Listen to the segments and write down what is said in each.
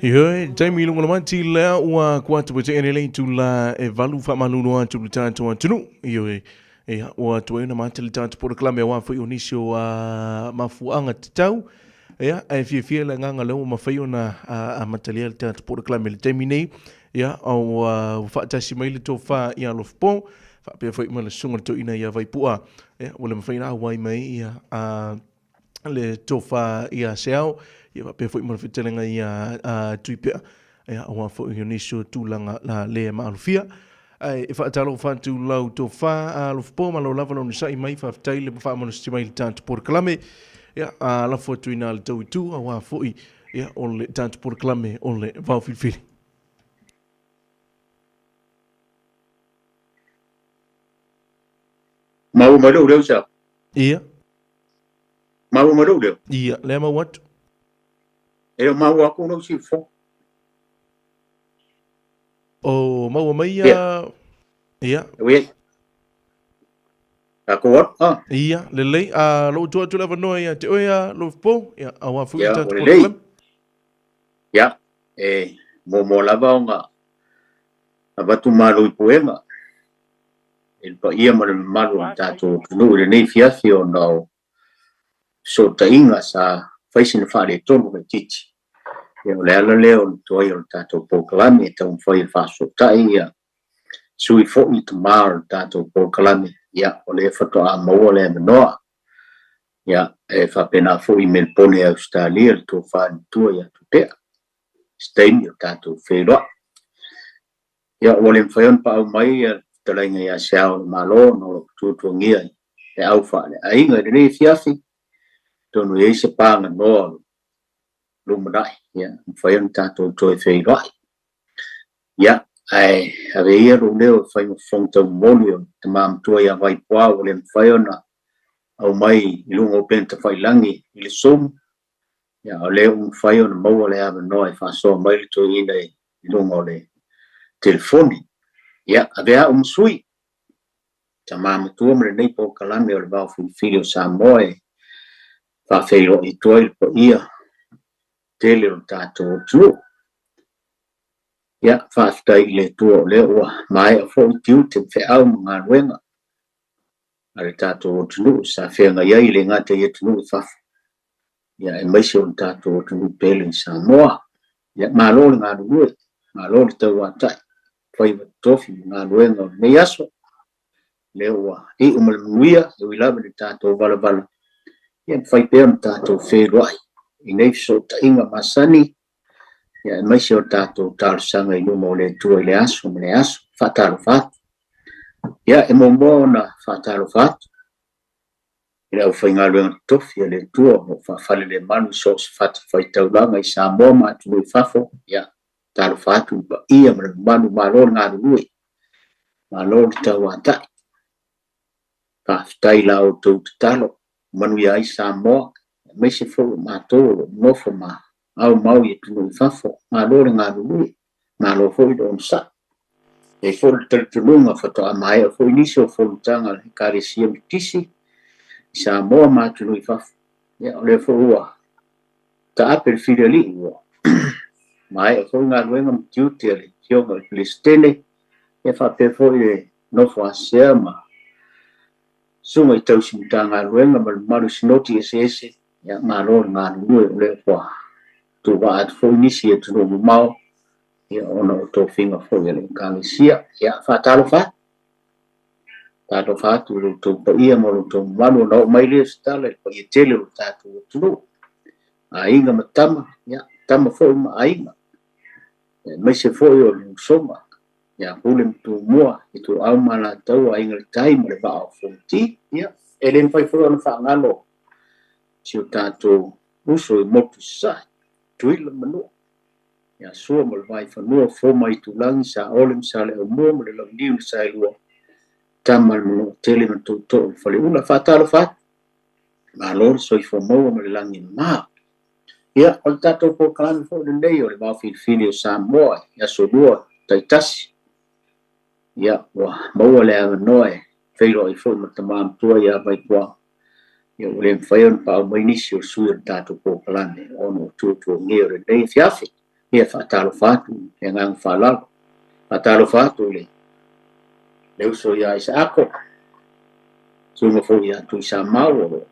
Yo, Jamie lungo naman tila ua kuatu bete enele tula e valu fa malunu atu tanto antunu. Yo ua tu na matili tanto por klame wa foi onisio mafuanga tau. Ya, e fie la nganga le uma foi ona a material tanto por klame le Jamie ya au fa tasi mai le to fa ia lo fpo. Fa pe foi mal sunga to ina ia vai pua. Ya, wala mafai na wai mai ia le tofa ia seau ia pe foi mo fitelenga ia tuipea ia o fo ionisio tulanga la le malufia ai e fa talo fa tu lau tofa lo fo ma lo lava no sai mai fa tai le fa mo sti mai tanto por clame ia la fo tu ina le tu a fo ia o le tanto por clame o le va fil mau maru deu sa ia mau maru deu ia le ma what e mau aku no si fo o ma mai ia we aku what ia le lei lo tu lava no ia te oia lo fo ia a fo ya tanto por le clame ya mo lava nga abatu malu poema il pa ia malu tato no le nei fiafi o no so tainga sa faisin fa le tonu me titi ya le ala leo to ia tato proclame tau foi fa so taia sui fo i tomar tato proclame ya o le fato a mo le no ya fa pena fo i melpone Australia to fa tu ya to pe stein yo tato fero ya o le fayon pa mai talainga ya sao malo no tu ngia e au fa ai nga de fiafi to no ye se pa no lumadai ya fayon tato to fero ya ai ave ia ro leo fai fonto molio tamam to ya vai pa o le fayon au mai lungo penta fai langi le som ya o le un fayon mo le ave no e fa so mai to ina lungo le telefoni ya ave sui tamam tu me nei po kalame o le va filho Samoe fa feiro i toil po ia tele o tato tu ya fa stai le tu le o mai fo tiu te fe au nga wenga ale tato tu sa fe nga ia ile nga te tu fa ya e mai so tato tu pele Samoa ya malo nga du malo te wa tai foi tofi nga wenga me yaso lewa e o malmuia e wilava le tato vala ia fai pe on tato feroai i nei so tainga masani ia mai se o tato talsanga i mo le tu le aso fatalo fat ia e mo na fatalo fat ia o fai ngalo tofi le tu o fa fale le manu so fat fai taulanga i sa mo ma tu fafo ia talo fatu ia manu malor ngalo malor tawata stai la o tu talo manu ya isa mo me se fo ma to no fo ma au mau ye tu fafo ma lo nga lu ma lo fo do sa e fo tu lunga fo to mai fo inicio fo tanga kare si tisi sa mo ma tu fafo ya le fo wa ta apel fideli mai fo nga lu ngam tu te yo ngo listele e fa pe fo no fo asema sunga i tau simtanga ruenga maru sinoti ese ya malo nga nue le kwa tu wa at fo nisi e tu no mau ya ona to finga fo ya le kangisia ya fatalo fa tato fa tu to ia mo to malu no mai le stale ko ye tele o tato tu ainga matama ya tama fo ma ainga mai se fo yo soma ya pulem tu mua itu au mala tau ainga time le ba fonti ya elen fai fo na fa ngalo si tato uso motu sa tuil manu ya so mo vai fa no fo mai tu lang sa olem sa le mo le lo diu sa lo tamal mo tele no to fa le una fatalo fa malor so fo mo le lang ma ya o tato po kan fo de leo le ba filho Samoa ya so do taitasi ya wa mo le noe feiro i fo tamam tua ya vai kwa ya le fayon pa mo inicio suir tato po kalane ono tu ngere nei fiafi ia whaatalofa atu, e ngang whalalo. Whaatalofa atu le uso ia isa ako. Sunga fo ia tu isa mau,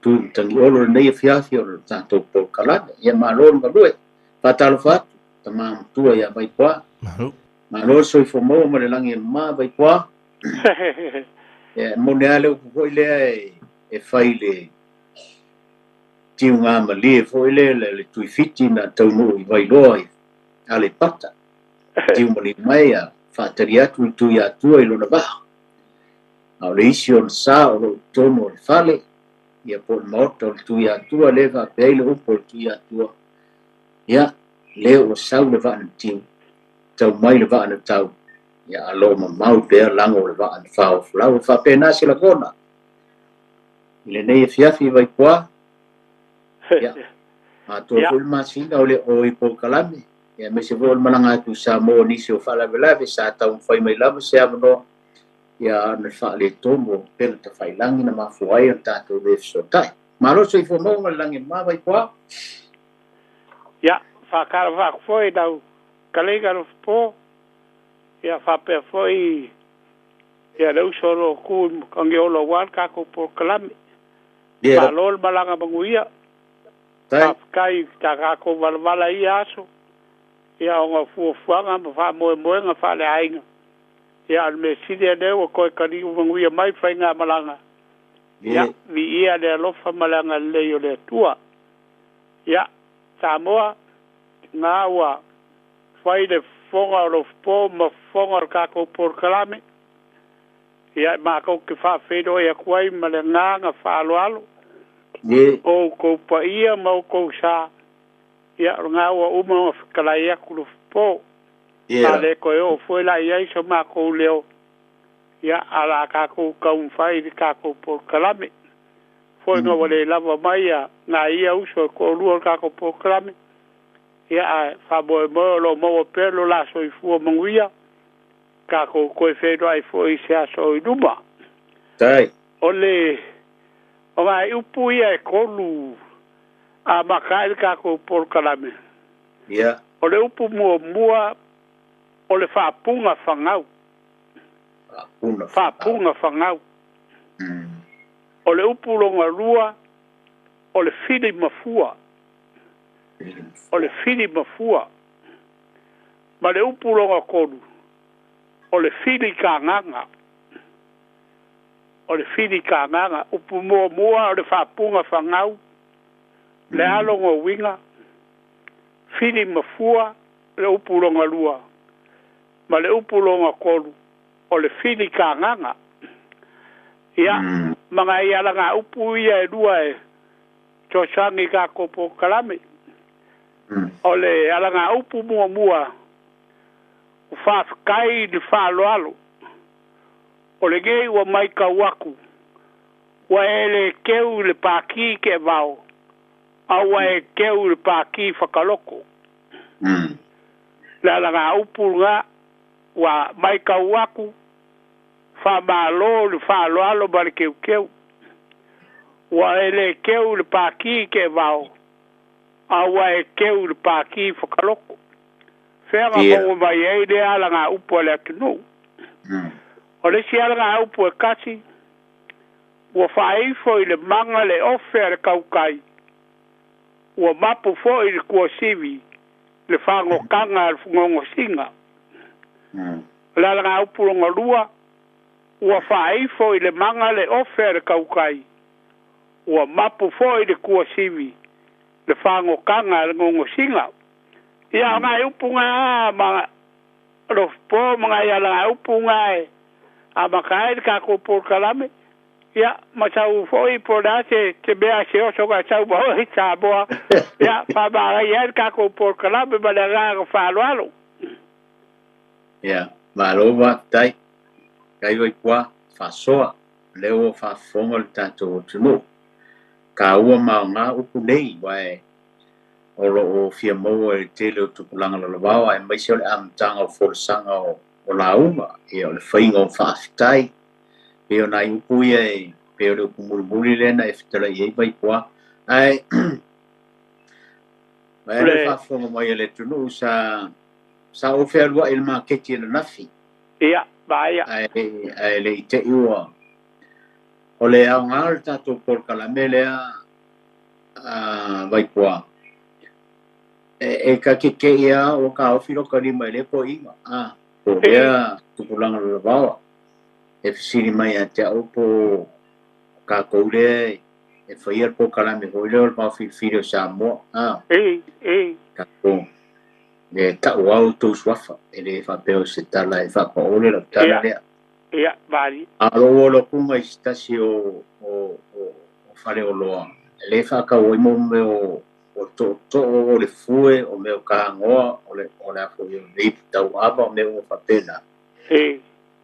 tu tangi olo nei fiafi o tātou po kalada, ia malon malue. Whaatalofa atu, tamam tua ia vai poa. Malo soi fo mo ma le langi ma vai poa. Mo ne ale upo lea e whai le tiu ngā malie fo le tui fiti na taunu i vai loa i ale pata. Tiu mali mai a whaatari atu i tui atua i lona baha. Au le isi o le sā o lo tono o le whale, ia po le maota o le tui atua le va pei le upo le tui atua. Ia, leo o sau le vana tiu, tau mai le vana tau. Ia alo ma mau pea lango le vana whao flau, wha pēnā sila kona. Le nei e fiafi vai kua. Ia, a tō ful masina o le o i po kalame. Ia me se vol malanga atu sa mo nisi o whalawelave sa tau whai mai lava se amano. Ia na whaale tomo pena ta whailangi na mafuai o tātou le fisotai. Maro so i fo mo langi ma vai kua. Ia, whakara whakfoi dau kalega ro po. Ia whapea foi ia rau soro ku kange olo wan kako po kalame. Ia lol malanga banguia. Kai ta kako walwala ia aso. Ia onga fuafuanga ma wha moe nga whale ainga. Ia me sidi ne o koe kaniu banguia mai whainga malanga. Ia vi ia le alofa malanga leo le tua. Ia Samoa ngā ua whai le fonga o po ma fonga o kako por kalame. Ia mako ke whawhedo ia kuai ma le nganga whaaloalo. O ko pa ia ma o ko sa. Ia ngā ua uma o whakalai aku lo po. Ia le koe o fuela ia iso mako leo. Ia ala kako kaun whai di kako por kalame. Foi ngā wale lava mai a ngā ia uso ko lua kako por kalame. Ia a whaboe mo lo mo pelo la so i fua manguia. Kako koe whedo ai fua i se aso i numa. Tai. Ole, o ngā upu ia e kolu a makai kako por kalame. Ia. Ole upu mua, ole whaapunga whangau. Whaapunga whangau. Ole upu longa rua, ole whiri mafua. Ole whiri mafua. Ma le upu longa kolu. Ole whiri ka nganga. Ole whiri ka nganga. Upu mua, ole whaapunga whangau. Le alonga winga. Whiri mafua, le upu longa rua. Ma le upu longa kolu. Ole whiri ka nganga. Ia, mga iala ngā upu ia e rua e tosangi ka kopo kalame. Ole ala ngā upu mua whaakai di whaaloalo. Ole gei ua maika waku. Wa ele keu le pāki ke vau. A wa e keu le pāki whakaloko. Le ala ngā upu ngā wa maika waku. Whamalo le whaaloalo bari keu. Wa ele keu le pāki ke vau. A wa e keu le pāki whakaloko. Whenga mongo mai e le ala ngā upu le atunu. O le si ala ngā upu e kasi. Wa whaifo i le manga le ofe le kaukai. Wa mapu fo i le kua sivi. Le whango kanga le fungongo singa. Le ala ngā upu longa lua. Ua whaifo i le manga le ofe le kaukai. Ua mapu fo i le kua sivi. Le whango kanga le ngongo singa. Ia ngā upu ngā mga rofpo mga ia ngā upu ngā e. A makai le kako por kalame. Ia matau fo i por date te mea se oso ka tau bao i tā boa. Ia whamara ia le kako por kalame ma le ngā whaaloalo. Ia, maloa tai. Kai vai kua whasoa leo whafonga le tātou o tunu. Ka ua mao ngā upu nei wae oro o fia moa e tele o tupulanga la lawawa e maise o le amtanga o foresanga o la uma e o le whainga o whaafitai. Pe o nai upu ia e pe o le upu murimuri lena e whitara i ei vai kua. Ai ma le fa fo mai le tunu sa o fe alua il market na nafi ia baia ai le te iwa o le au ngal tatou polkalame vai kua e ka ke ia o ka ofiro ka lima le po inga o ia tupulanga le vawa e fisiri mai a te au po ka koule e whaia po kalame hoi leo le mawhi whiro sa moa ka ko le ta wau tō swafa e le whapeo se tala e whapaole la tala lea ia bari alo lo kunga i stasi o whare o loa le whaka o imo me o to o le fue o me o ka ngoa o le afo i o leip tau ava o me o whapena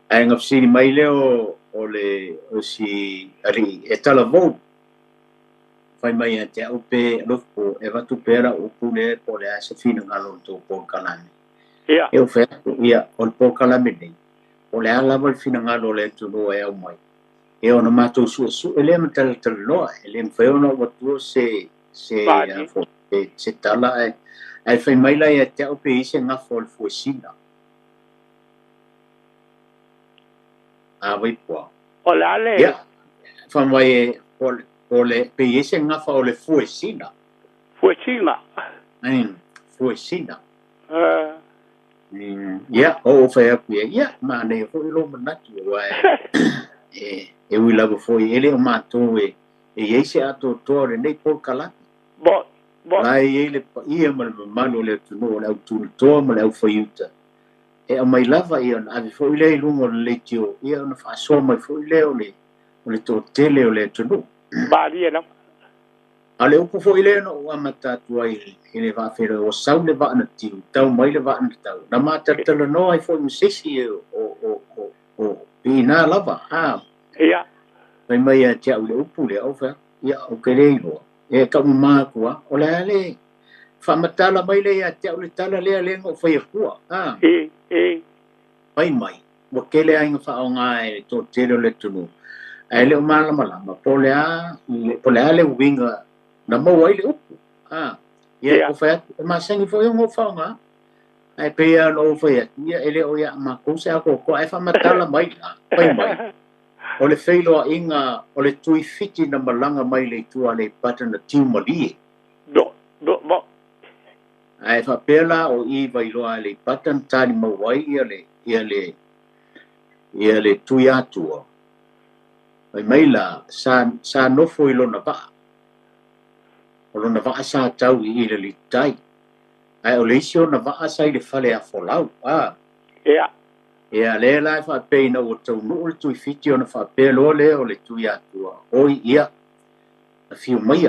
ai ngafsiri mai leo o si ari e tala vou fai mai a te aupe lofo e watu pera o pune po le asa fina ngalo to po kalame e o fe ia o po kalame nei o le ala wal fina ngalo le tuno e au mai e ona matou su ele matal loa ele mfai ona watu se tala ai fai mai la e te aupe ise ngafo le fuesina vai po o le ale ia fa mai o le pe ese ngafa o le fuesina fuesina ia o fa aku ia ma ne fo lo manaki wa e wila fo ele o mato e ese ato tore nei por kala bo lai ele ia mal mano le tuno le tu to ma le faiuta e mai lava ia na fo ile lungo le tio ia na fa so mai fo ile o le to tele o le tuno balia na ale upu fo ile no wa mata tuai ele va fere o sau le va na tiu tau mai le va na tau na mata tele no ai fo sisi o ina lava ia mai a tia ule upu le au fa ia o kereiro e ka ma kua o le ale fa mata la mai le a tia ule tala le ngo fa ia kua mai mo kele ai fa o ngai to tele le tunu ai le mala mala po le ale winga na mo wai le upu ia o fa ma sengi fo yo mo fa nga ai pe ya no fa ia ele o ya ma ko se ko ai fa matala mai mai o le feilo inga o le tui fiti na malanga mai le tua le pata na tiu mali do ai fa pela o I vai loa le pata tani mo wai ia le tui atua mai la sa no foi lo na va o lo na va sa tau I le litai ai o le sio na va sa I le fale a folau ia le la fa pe na o tau no tu fiti ona fa pe lo le o le tu ia tua o ia a fiu mai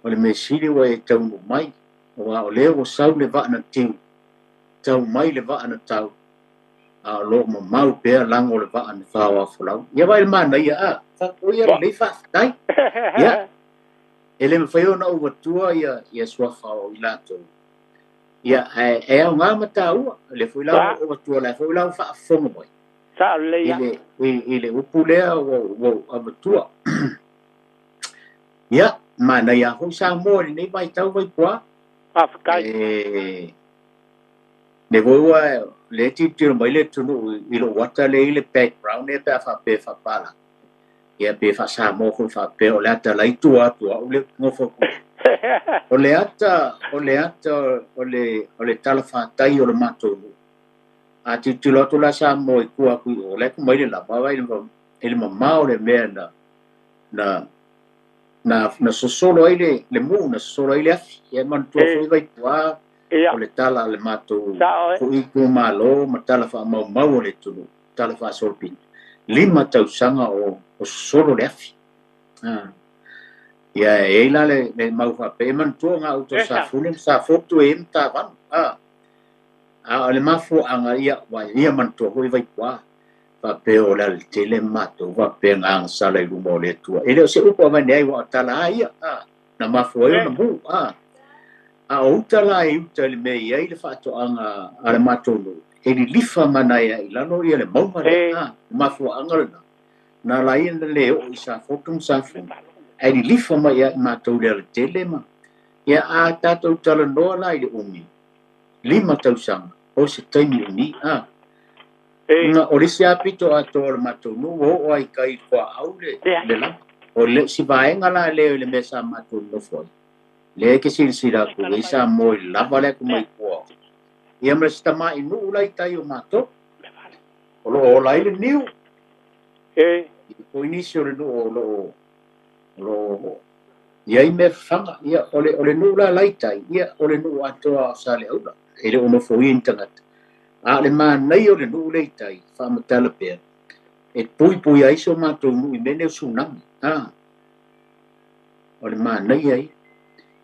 o le mesiri wa e tau no mai o le o sau le va na tiu tau mai le va na tau a lo mo mau pe lango le va na fa wa folau ia vai mana ia fa o ia le fa dai ia ele me foi ona o tua ia sua fa o ilato ia e o nga mata u le foi la o tua la foi la fa fomo mai sa le ia ele o pule o tua ia mana ia ho sa mo ni vai tau vai kwa afkai ne voa le titiro mai le tunu I lo wata le background e pe fa pala ia pe fa sa mo ko fa pe o le ata lai tua o le ngofo o le ata o le tala fa tai o le mato a titilo to la sa mo ku o le ko mai le la ba ele mamao le me na solo ai le mu na solo ai le ia man tu foi vai tua o le tala le mato ko I ku malo ma tala fa mau le tunu tala fa solpi lima tau sanga o solo le afi ia e la le mau fa pe man tu nga auto sa fulim sa foto e mta van le mafu anga ia man tu hoi vai kwa fa pe o le tele mato va pe nga sala lu mo le tu ele se upo va nei wa tala ia na mafu e na bu o tala I utale me ia le fa to anga ale mato ele lifa mana ia I lano ia le mau mafu anga na la ia le o sa fotum sa fu ele lifa ma ia mato le tele ma ia a tatou talanoa la i le umi 5 tausaga o se taimi umi na o le siapito atoa le matou nu o ai kai kuaau le lava o le si vaenga la le mea sa matou nofo ai le ke silasila aku e sa mo i lava le aku mai kua ia ma le sitamai nuu lai tai o matou o loo lai le niu i ko inisi o le nuu o loo iai me faga ia o le nuu la lai tai ia o le nuu atoa sa le aula e le ono foi in tangata a le manai o le nuu le tai faamatala pea e pui ai so matou nuu i mene o sunami o le manai ai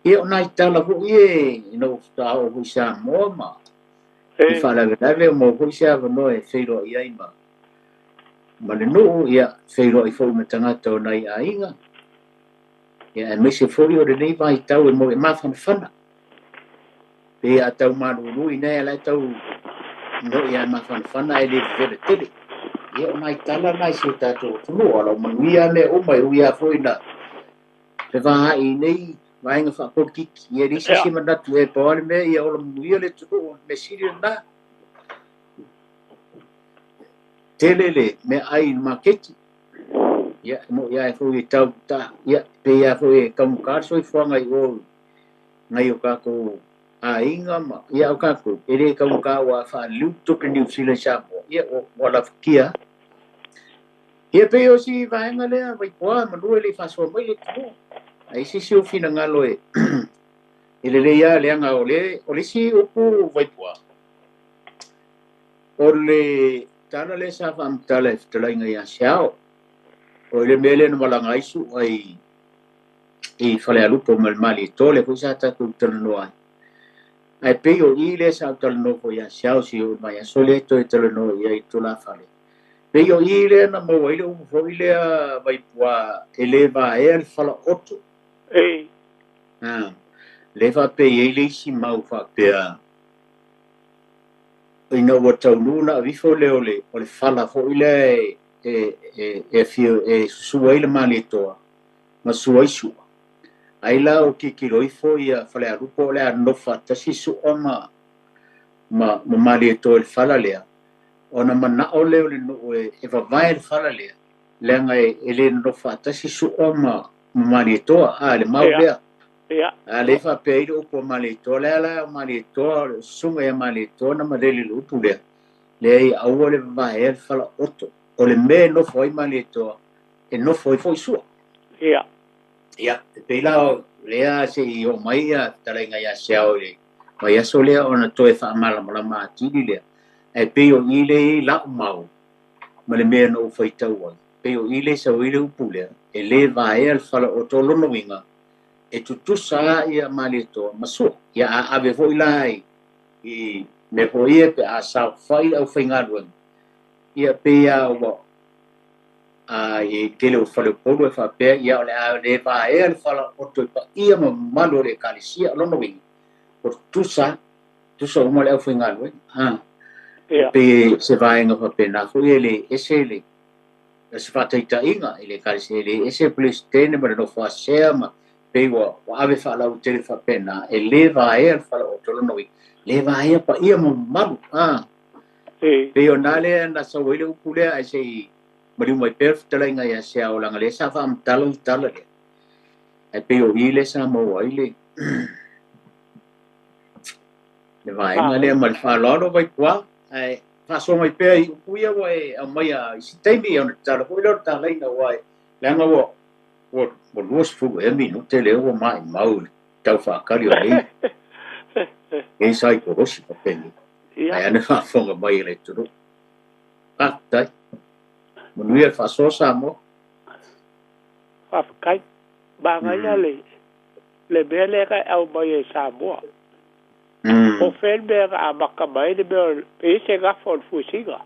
ia o nai tala foʻi e no tāo hui sa moa ma i faalavelave o mo hui se avanoa e feiloaʻi ai ma le nuu ia feiloaʻi foʻi ma tagata o nai aiga ia e maise foʻi o lenei vaitau e mo e mafanafana pe a tau malului nei ala tau no ia mafanafana e le vevele tele ia o nai tala nai se tatou tunua lau manuia me o mai uia foʻi na le vaai nei vaenga whaapolitiki ia risa si manatu e paole mea ia ola manuia le tunuu me siri na tele le me ai maketi ia mo ia e foʻi e tau ta ia pe ia foʻi e kaumukar soifoaga i o ngai o kākou aiga ma ia o kākou e lē kaumuka ua faaliu toke niusila samoa ia o alafakia ia pei o si vaenga lea maipoa manua le faasoa mai le tunuu ai sisi o finagalo e e lelei a leaga o le si upu vaipoa o le tala le sa faamatala e fetalaiga iā seao o le mea lea na malaga aisu ai i falealupo ma le malitoa le foi sa tatou talanoa ai ae pei o i le sa talanoa foi iā seao si o mai aso le toe talanoa ia i tolafale pei o i lea na maua ai le upu foʻi lea vaipoa e lē vaea le falaoto le faapei ai le isi mau faapea ina ua taunuu na avifa o le o le fala foʻi lea e susua ai le malitoa ma sua ai suʻa ai la o kikiloi foʻi ia falealupo o le anofa tasi suʻa ma malitoa i le fala lea ona manaʻo lea o le nuu e vavae le fala lea leaga e lē nanofa atasi suʻa ma malitoa a le mau lea a le faapea ai le upu o malitoa lea la o malitoa le susuga ia malitoa na malele le upu lea lea ia aua le vavaea le falaoto o le mea e nofo ai malitoa e nofo ai foʻi suʻa ia e pei la lea seʻi o mai ia talaiga iā seao i le mai aso lea ona toe faamalamalama atili lea e pei o i le laʻu mau ma le mea nou faitau ai pei o i le sauai le upu lea e lē vaea le falaoto lonoiga e tutusa ia malitoa ma sua ia aave foʻi la ai i me foʻi ia pe a saofai le ʻaufaigaluega ia peia ua i tele o faleopolu e faapea ia o le a lē vaea le falaoto i paia ma mamalu o le ekalesia o lonoiga o tutusa uma le ʻaufaigaluega pe se vaega faapena foʻi e lē ese le se faataʻitaʻiga i le ekalesia e lē ese pelesitene ma le nofo asea ma pei ua ave faalau tele faapena e lē vaea le falaoto lonoiga lē vaea paia ma mamalu pei ona lea na sauai le upu lea e seʻi maliu mai pea fetalaiga iā seao laga lea sa faamatala i tala lea e pei o i le sa maua ai le vaega lea ma le faaloalo vaipuā ae faasoa mai pea i upu ia ua e aumaia i si taimi ona tala foʻi lea ona talaina ua e leaga ua 2 minute lea ua maʻimau le tau faakali o nei e sai korosi papeni ae ana faafoga mai le tunuu tai manuia le faasoa sa mo faafekai magaia le mea le kai au mai e Samoa o fel mea ka amaka mai le mea pe se gafa o le fuisiga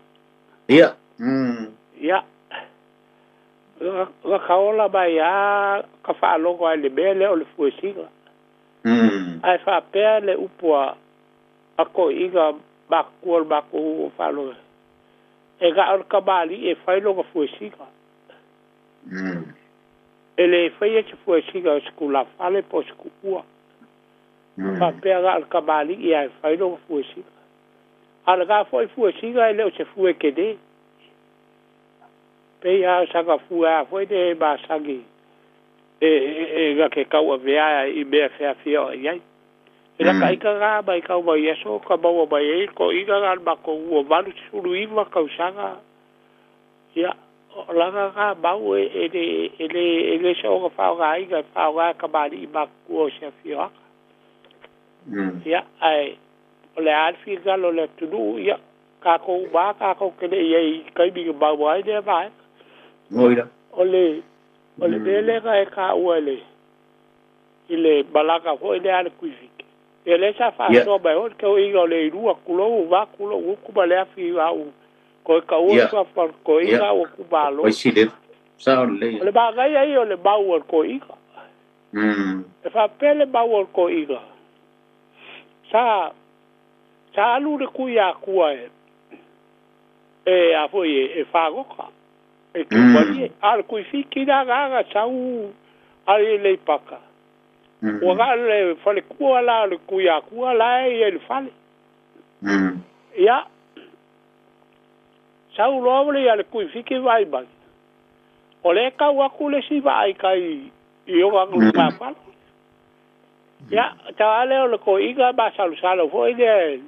ia ga kaola mai a ka faalogo ai le mea le o le fuisiga ae faapea le upu a koʻiga makua le makuhu o faaloga e ga o le kamaliʻi e failoga fuisiga e lē faia se fuisiga o se kulafale po se kuʻua fa pega al kabali ia fai lo fuesi ala ga foi fuesi ga le se fue que de pe ya sanga fua foi de ba sangi ga ke kau vea I be fa fio ia ila kai ka ga ba ka ba yeso ka ba ba e ko I ga ba ko o valu suru iwa ka usanga ia la ga ba o ele so ga fa ga ka ba I ba ko se fio ia ai le alfi galo le tudu ia ka ko ba ka ko ke ye kai bi ba ba de ba ngoira ole bele ka ole ile balaka foi de al kuifik ele sa fa so ba o ke o le rua kulo va kulo ku ba le afi va o ko ka o so fa ko ina o ku ba lo oi si de sa le ba ga ia o le ba o ko ika e fa pele ba o ko ika sa alu de kuia kua e a foi e fago ka e tu bari al kuifiki da ga sau ale le paka o ga le fale kua la le kuia kua la e le fale ya sau lo le al kuifiki vai ba o le ka wa kule si vai kai I o ga ngula pa ya ta ale o le ko iga ba salo foi de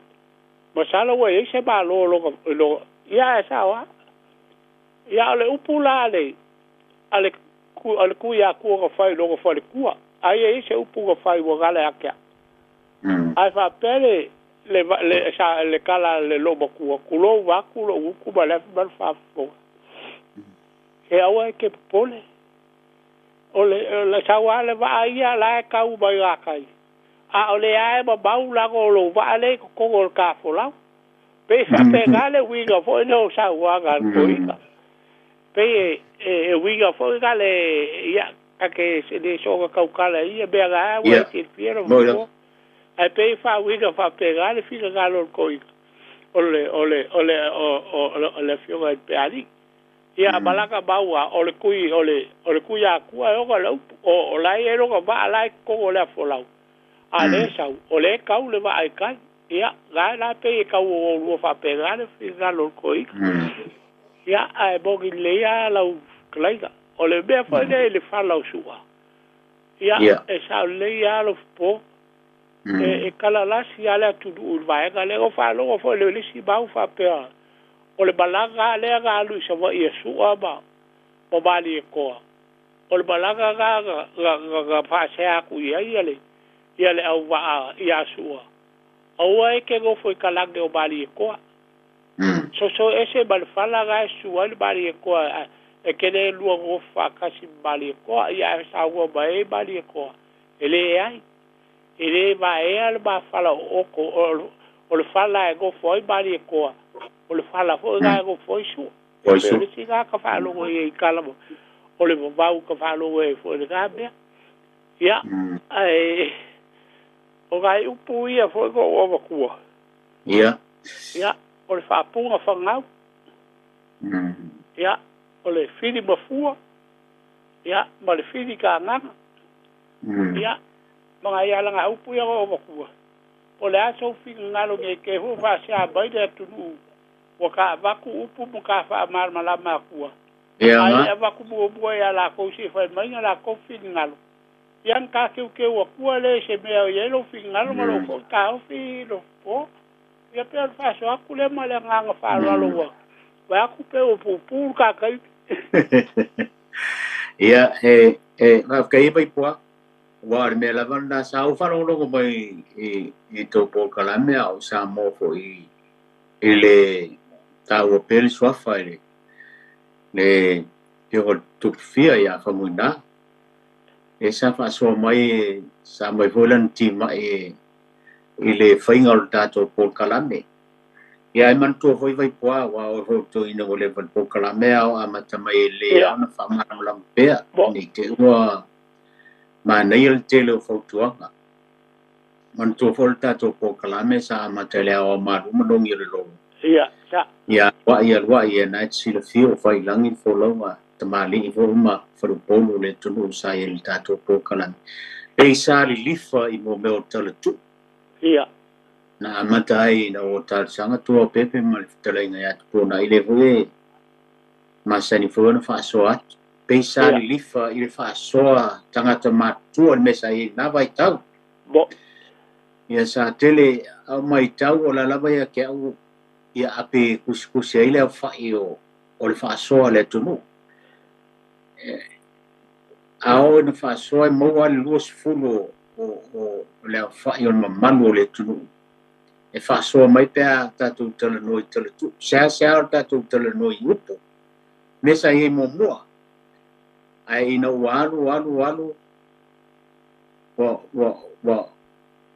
masalo we se ba lo ya sa wa ya le upula le ale ku ya ku ga fai lo fa le ku ai se upu ga fai wo gale akia ai fa pele le sa le kala le lo ba ku lo va ku lo ku ba le ba fa fo e awa ke pole ole sa wa le va ia la ka u ba ga kai a ole ai ba la go lo va le ko go ka fo la pe fa pe gale wi ga fo no sa wa ga ko ika pe wi ga fo gale ya ka ke se de so ga ka la ia be ga wa ti piero mo ai pe fa wi ga fa pe gale fi ga lo ko ika ole fio ga pe ali ia balaka baua ole kui ya ku o ga lo o la e ro ga ba la ko le fo la ale sau ole kau le va ai kai ia ga la pe ka o fa pe ga le fi ga lo koi ia ai bogi le ya la klaiga ole be fa le fa la suwa ia e sa le ya lo po e kala la si ala tu du va ga le o fa lo fo le si ba fa pe ole balaga le ga lu sa va yesu ba o ba li ko ole balaga ga fa se aku ia le au wa ia sua au ai ke go foi kala de o bali ko so ese bal fala ga sua le bali ko e ke le lu go fa ka si bali ko ia sa go ba e bali ko ele va al ba fala o ko o le fala go foi bali ko o le fala fo ga go foi su o le si ga ka fa lo go e kala mo o le va ka fa lo e fo le ga be ia ai o gai upu ia foi go o kua ia o le fa punga fa ngau ia o le fili mafua ia ma le fili ka nganga ia mga ia langa upu ia o kua o le aso fi ngalo ke ho fa sia bai de tunu o ka vaku upu mo ka fa mar mala ma kua ai vaku bo ia la ko si fa mai la ko fi ngalo yang ka ke o kua le se me o yelo fi ngalo mo lo ka o fi lo po ia pe fa so aku le ma le nganga fa lo wa ku pe o pu ka kai ia na kai pai po wa me la banda sa o fa lo mai e to po kala me au sa mo fo ele ta o pel so fa le yo tu fia ya fa muna esa fa so mai sa mai volunteer mai ile faingal tato por kalame ya man to foi vai poa wa o to ina o level por kalame au amata mai le ana fa ma lampe ni te wa ma nail telo fo tuanga man to fo tato por kalame sa amata le au ma dong ile lo ya wa na si le fio fai langi fo lo ma tamali fo ma fo polo le tu sa il tato por kalame e sa lifa i mo meo talatu Ia. na amata ai na o talsanga tua pepe ma le fitalainga ia tu na ile voe masani fo na fa so at pe sa lifa i le fa so tangata matua le mesa i na vai tau Bo. ia sa tele au mai tau o la lava ia ke au ia ape kuskusi ai le au fa i o le fa so le tunu ao na fa so mo wa luos fulo o le au fa i o mamalu le tunu e fa so mai pe tatu tele noi tele tu sa tatu tele noi upo mesa i mo mo ai no walu wa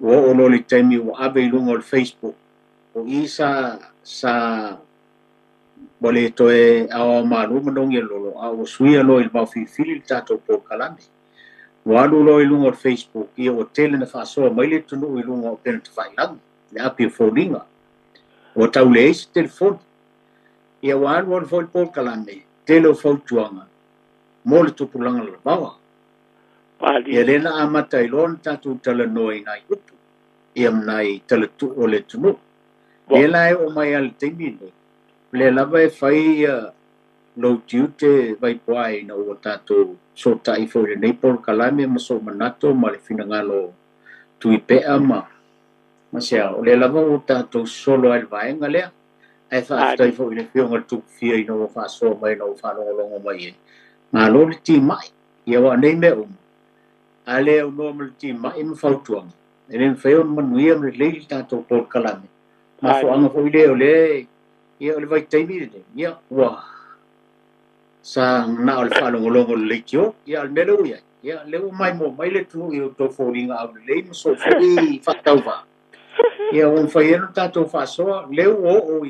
o lo le temi o ave lungo o Facebook o isa sa bole to e a malu manongi lolo a o suia lo il mau fili tato po kalame walu lo lungo o Facebook i o tele na fa so mai le tunu i lungo o pen fai lang le api folinga o tau le isi telefoni ia walu o le po kalame tele o fautuanga mo le tupulanga le bawa ia lena amata i lona tatu tala noi nai upu ia mnai tala tu o le tunu ia lai o mai al temi nei le lava e fai lo tiute vai puai na o tatu so tai fo le nei por kalame ma so manato ma le finangalo tui pea ma sia o le lava o tatu solo al vaenga lea ai fa tai fo le fionga tu fia i no fa so mai no fa longo mai ma lo le ti mai ia wa nei me ale o normal ti mai ma fautuanga e le feo manuia me le tato por kalame ma fo anga fo ile o le ia o le vai taimi le ia wa sa na o le fa longo le tio ia le melo ia le o mai mo mai le tu i to fo linga au le mo so fo i fa tauva ia on fa ia no tato fa so le o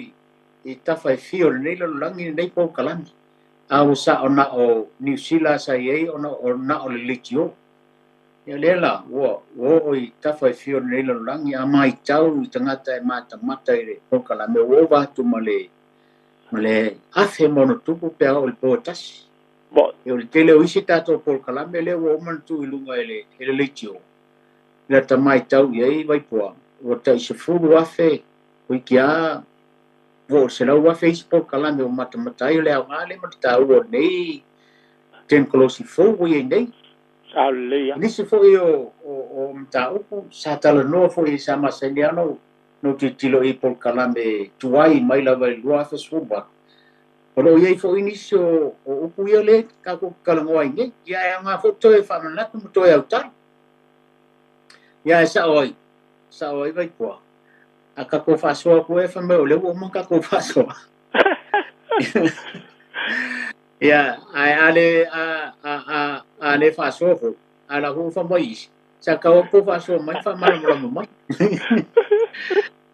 i ta fa fio le le langi nei por kalame au sa ona o New Zealand sa ye ona o na o le tio ia lela o i tafa fio nei lo langi a mai tau i tangata e mata i le o kala me o watu male afe mono tupu pe o le potasi Bo. e o le tele o isi tato por kala me le o man tu i lunga ele le tio na ta mai tau i vai poa o ta i se furu afe o i kia o se lau afe isi por kala me o mata i le au ngale mata o nei ten kolosi fo o i nei Hallelujah. Nisi fo o mta upu sa tala no fo i sa maseliano no titilo i por kalame tuai mai lava i lua fa suba. Olo iei fo inisi o upu ia le kako kalangoa i nge. Ia e nga fo toe fa manatu mo toe au tai. Ia e sa oi vai kua. A kako fa soa ko e fa meo le uo mo kako fa soa. Ia ale fa soa fo. Ala ko fa mai sa ka o ko fa so mai fa mara mai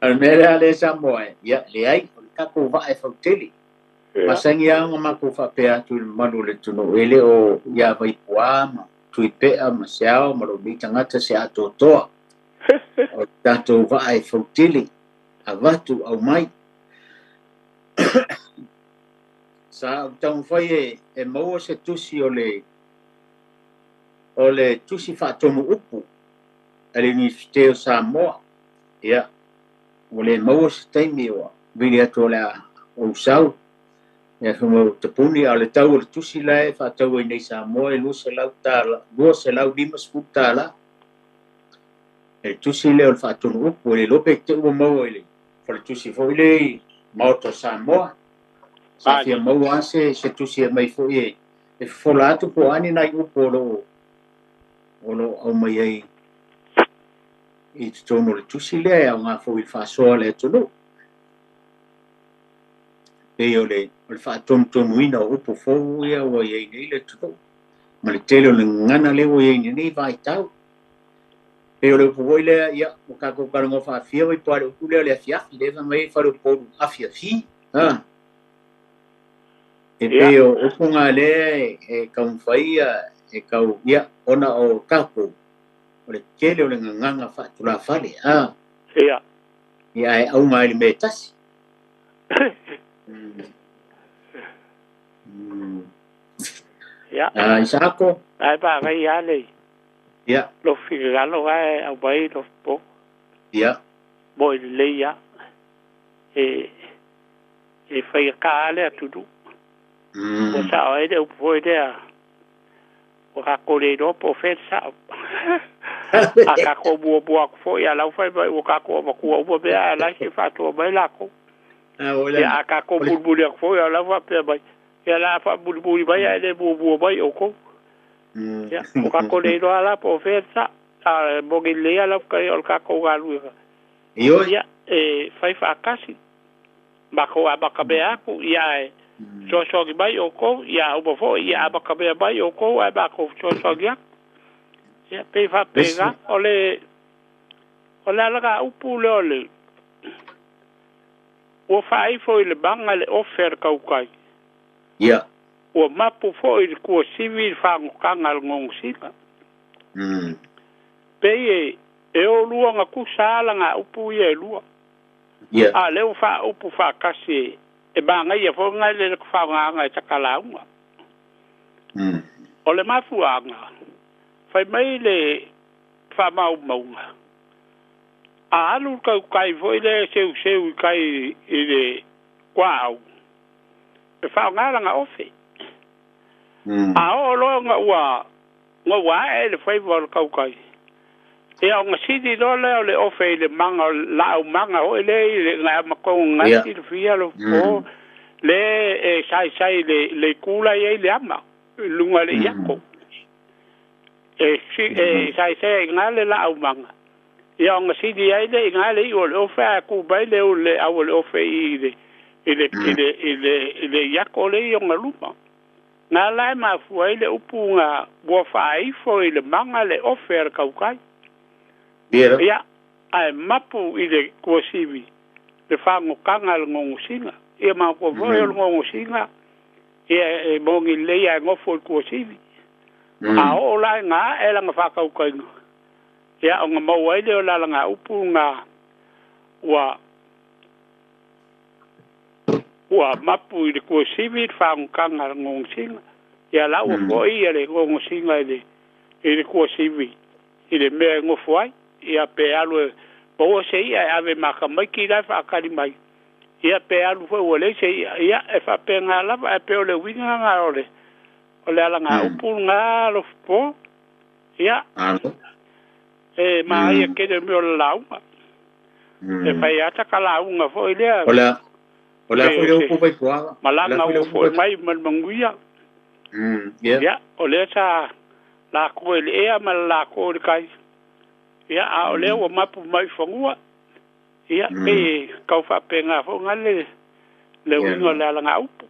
al mele ale sa moe ya le ai ka ko va e fa tele masangi ang ma ko fa pe atu manu le tuno ele o ya vai puama tu pe a ma sao ma ro bi tanga ta se ato to o tato va e fa tele a vatu au mai sa tau fai e mo se tusi o le tusi whaatomu upu ale ni fiteo Samoa ia o le maua se taimi o vili atu o le o usau ia fumo tapuni a le tau o le tusi lae whaatau ai nei Samoa e lua se lau lima spup tāla e tusi le o le whaatomu upu le lope te ua maua ile o le tusi fo ile maoto Samoa sa fia maua se tusi e mai fo e fola atu po ani nai upu ono au mai ai i tono le tusi le au ngā fo i whasoa le tono e o le whaatomu ina o upo fo ia o iei nei le tono ma le tele o le ngana le o iei nei vai tau e o le upo le ia o kako karango whaafia wai pare upu le a fiafi le mai whare poru a fiafi e pe o upo ngā le e kaumwhaia e kau ia ona o kako o le tele o le nganga whaatula whale Ia. ia e au mai le me tasi Ia. Isako Ai ba vai ale. ia lo figalo ai au bai lo po ia mo le ia e fai ka ale tudu o sa ai de po de o ka ko le do po fe sa a ka ko bo fo ya la fai bai o ka ko ba ko bo be la si fa to bai la ko ya a ka ko bu fo ya la fa pe bai ya la fa bu bai ya de bu bai o ko ya o ka ko le do ala po fe sa a mo ge le ala ka o ka ko ga lu io ya fai fa kasi ba ko ba ka be aku ya so ki bai o ko ya o fo ya ba ka be bai o ko ba ko so ya ya pe fa pega ole la ga upu le ole o fai fo le banga le offer ka ukai ia o mapu fo i ko civil fa nganga ngong sika pe e o lua nga ku sala nga upu ye lua ia a le o fa upu fa kasi e banga ye fo nga le fa nga takala uma ole mafu anga fai mai le fa mau a alu ka kai foi le seu kai ile kwao e fa nga nga ofe a o lo nga wa e le fai vol ka kai e o nga sidi do le ofe le manga manga o le nga ma ko nga ti fia lo po le sai le kula ye le ama lunga le yako sai nga le manga ia nga sidi ai le nga le o le fa ku bai le o le au le ofe ile yako le o nga lupa nga lai ma fu ai le upu nga bo fa ai fo ile manga le ofer kaukai ia ai mapu ile ko sivi le fa ngo kanga le ngo singa ia ma ko vo le ngo singa ia mo ngi le ia ngo fo ko sivi a o la nga e la nga fa kaukai ya nga mau ai le la nga upu nga wa mapu i ko sivi fa nganga ngong singa ya la o ko i le ngong singa i ko sivi i le me ngo foi ya pe alu po se ia ave maka mai ki la fa ka mai ya pe alu fo o le se ya e fa pe nga la e pe o le winga nga ole o le la nga upu nga lo po ya ma ia ke de me la uma e fa ya ta kala uma fo ile ola fo le upu pai kwa malanga o fo mai manguia ya ole ta la ko le e ma la ko kai ya a ole o mapu mai fongua ya pe ka fa penga fo ngale le wingo la nga upu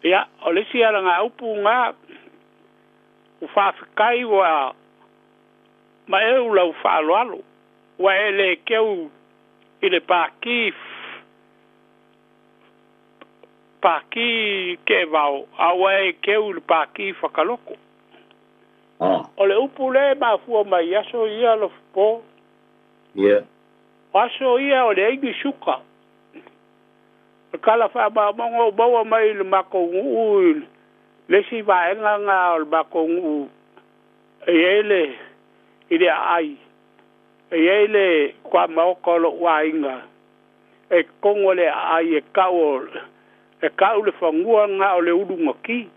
ya ole si ala nga upu nga u fa kai wa ma e u lau fa alo wa ele keu ile paki ke vao awa e keu le paki whakaloko o le upu le ma fua mai aso ia lo po aso ia o le eigi suka kala fa ma mongo bawa mai le mako ngu le si vaenga nga o le mako ngu ele ile ai ele kwa maokolo wainga e kongole ai e kau le fangua nga o le udunga ki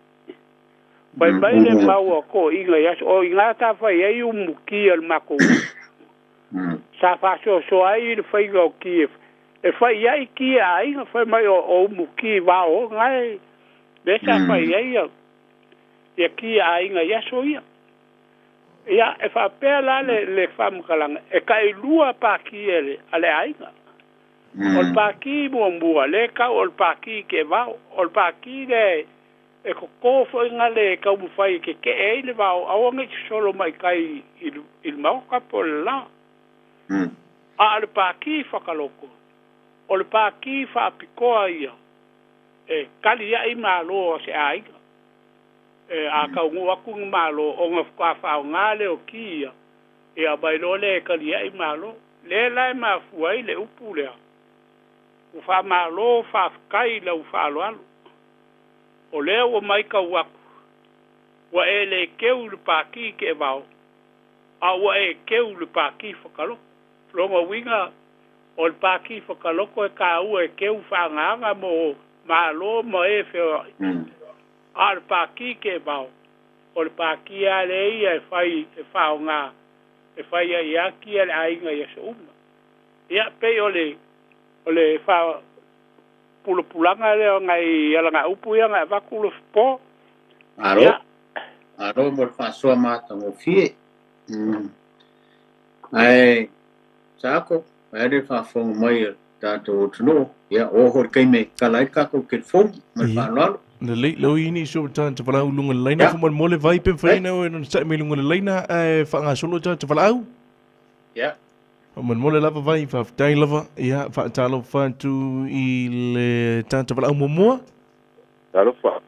bai le maua ko inga yas o inga ta fa ye umuki al mako sa fa so ai le faiga o ki e fa ye ki ai fa mai o umuki va o ngai de sa fa ye ki ai nga yaso ia e fa pela le fam kalanga e kai lua pa ki ele ale ainga ol pa ki bombu ale ka ol pa ki ke va ol pa ki de e ko fo ngale ka mu fai ke ele va o ngi solo mai kai il mau ka pola al pa ki fa kaloko ol pa ki fa pikoa ia e kali ia i malo se ainga a ka ngu aku malo o nga fa ngale o kia e a bailo le ka li ai malo le lai ma fuai le upu le u fa malo fa kai le u fa lo o le o mai ka waku wa ele keu le paki ke vau a wa e keu le paki whakaloko longa winga o le paki whakaloko e ka ua e keu whaanganga mo malo mo e whio a le paki ke vau o le paki a le ia e whaonga e whai a iaki a le ainga i asa uma ia pe o le whao pulanga le o ngai alanga upu ia ngai wakulo po aro mo fa so mata mo fie ai sako ai fa fo mai tato tno ia o hor kai me kalai ka ko ke fo ma fa no na le lo ini so tan te fala ulunga leina fo mo le vai pe faina o no sa me lunga leina e fa nga solo ta te fala au ia man mo le lava vai fa tai lava ia fa talo fa tu I le tan te fala au mo talo fa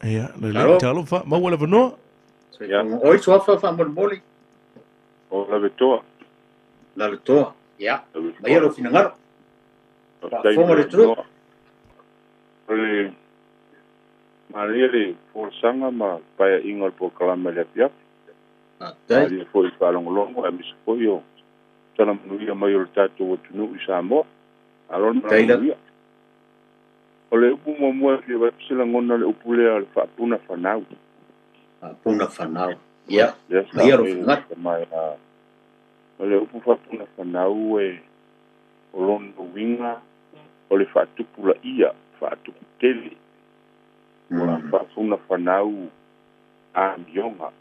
ia le talo fa ma wala no oi so fa mo moli o la vetoa la vetoa ia mai ro fina ngaro fa mo le tru le Mariele forsanga ma paia ingol po kalama le pia. Ari foi palong longo a misko yo. Tana nuia mai o tatu o tunu Samoa. Alon mai. Ole upu mo mo le va sila ngona le upu le al fa puna fanau. Puna fanau. Ia. Ia ro ngat mai a. Ole upu fa puna fanau e olon winga. Ole fa tupula ia fa tupu tele. Ora funa fanau a mionga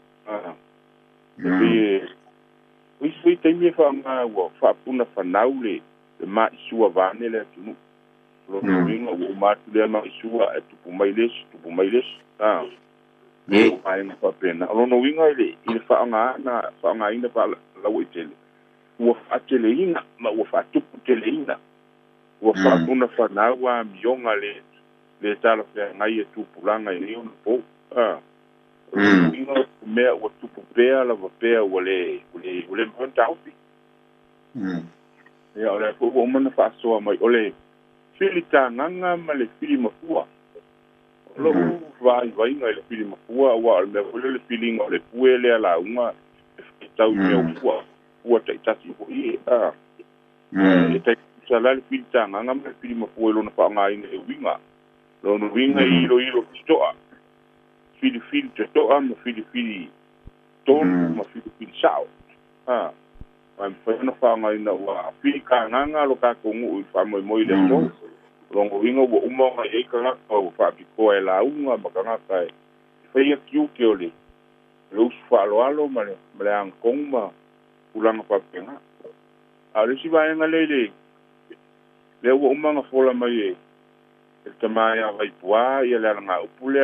wi te mi fa nga wo fa puna fanau le ma isua vane le tunu lo winga o ma tu le ma isua e tu mai les ye ai na pa pena lo no winga ile fa nga ina pa la wo tele wo fa tele ina ma wo fa tu tele ina wo fa puna fanau a mionga le tala fe ngai e tupulanga I rio no po ino mea o tupu pea la pea ole montaupi ya ole po o mana fa so mai ole filita nganga ma le fili mafua lo vai ngai le fili mafua wa le ole feeling ole puele la uma tau meu ua tai tasi ko I e tai sala le filita nganga ma le fili mafua lo na fa ngai ne winga lo no winga ilo stoa fili te toa ma fili ton ma fili sao am fa no fa ngai na wa fili ka nganga lo ka ko ngu fa mo le so lo ngo winga wo umo e ka ko fa bi ko e la unga ma ka ka fa ia kiu ke ole lo fa lo ma le ang kong ma ulanga pa penga a le si va nga le wo umanga fola mai tamaya vai pua ia le nga upule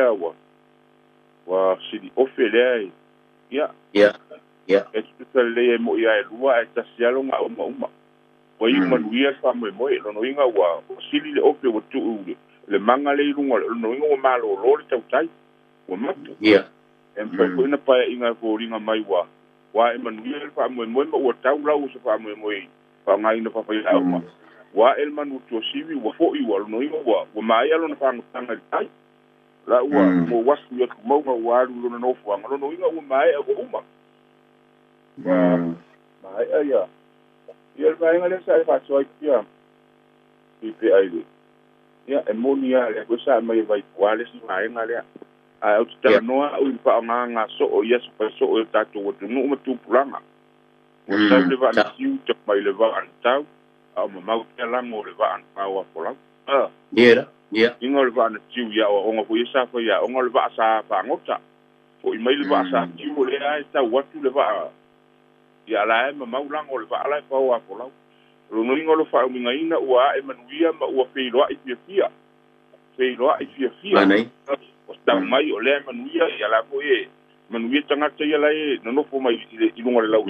wa sidi ofele ia e tuta le mo ia lua e tasialo nga uma wa I manuia fa mo lo no inga wa sidi le ofe wo tu le manga le lunga no inga wa malo lo le tautai wa matu ia fa ko ina pa inga ko ringa mai wa e manuia fa mo wa tau lau se fa mo fa nga ina fa ia uma wa el manu to sivi wa fo I wa no I wa mai alo na fanga tanga ai la wa mo wasu ya mo wa lu no fo ngalo no inga wa mai ko uma mai ya ia vai ngale sai fa so ia I ai ia e monia le ko sa mai vai wale si mai ngale a o tala noa o pa nga so o yes pa so o tatu o no tu pulanga o sa le va ni tu mai le va antau a mau te lango le va an pawa pola ia ingol va na tiu ya o ngo isa fa ya ngol va sa pa ngota o I mai le va sa tiu le ai ta watu le va ya la mau lango le va la pa wa pola lo no ingol fa mi ngaina ua e manuia ma ua feilo ai fia nei o sta mai o le manuia ya la po e manuia tanga te ya la e no fo mai I lunga le lau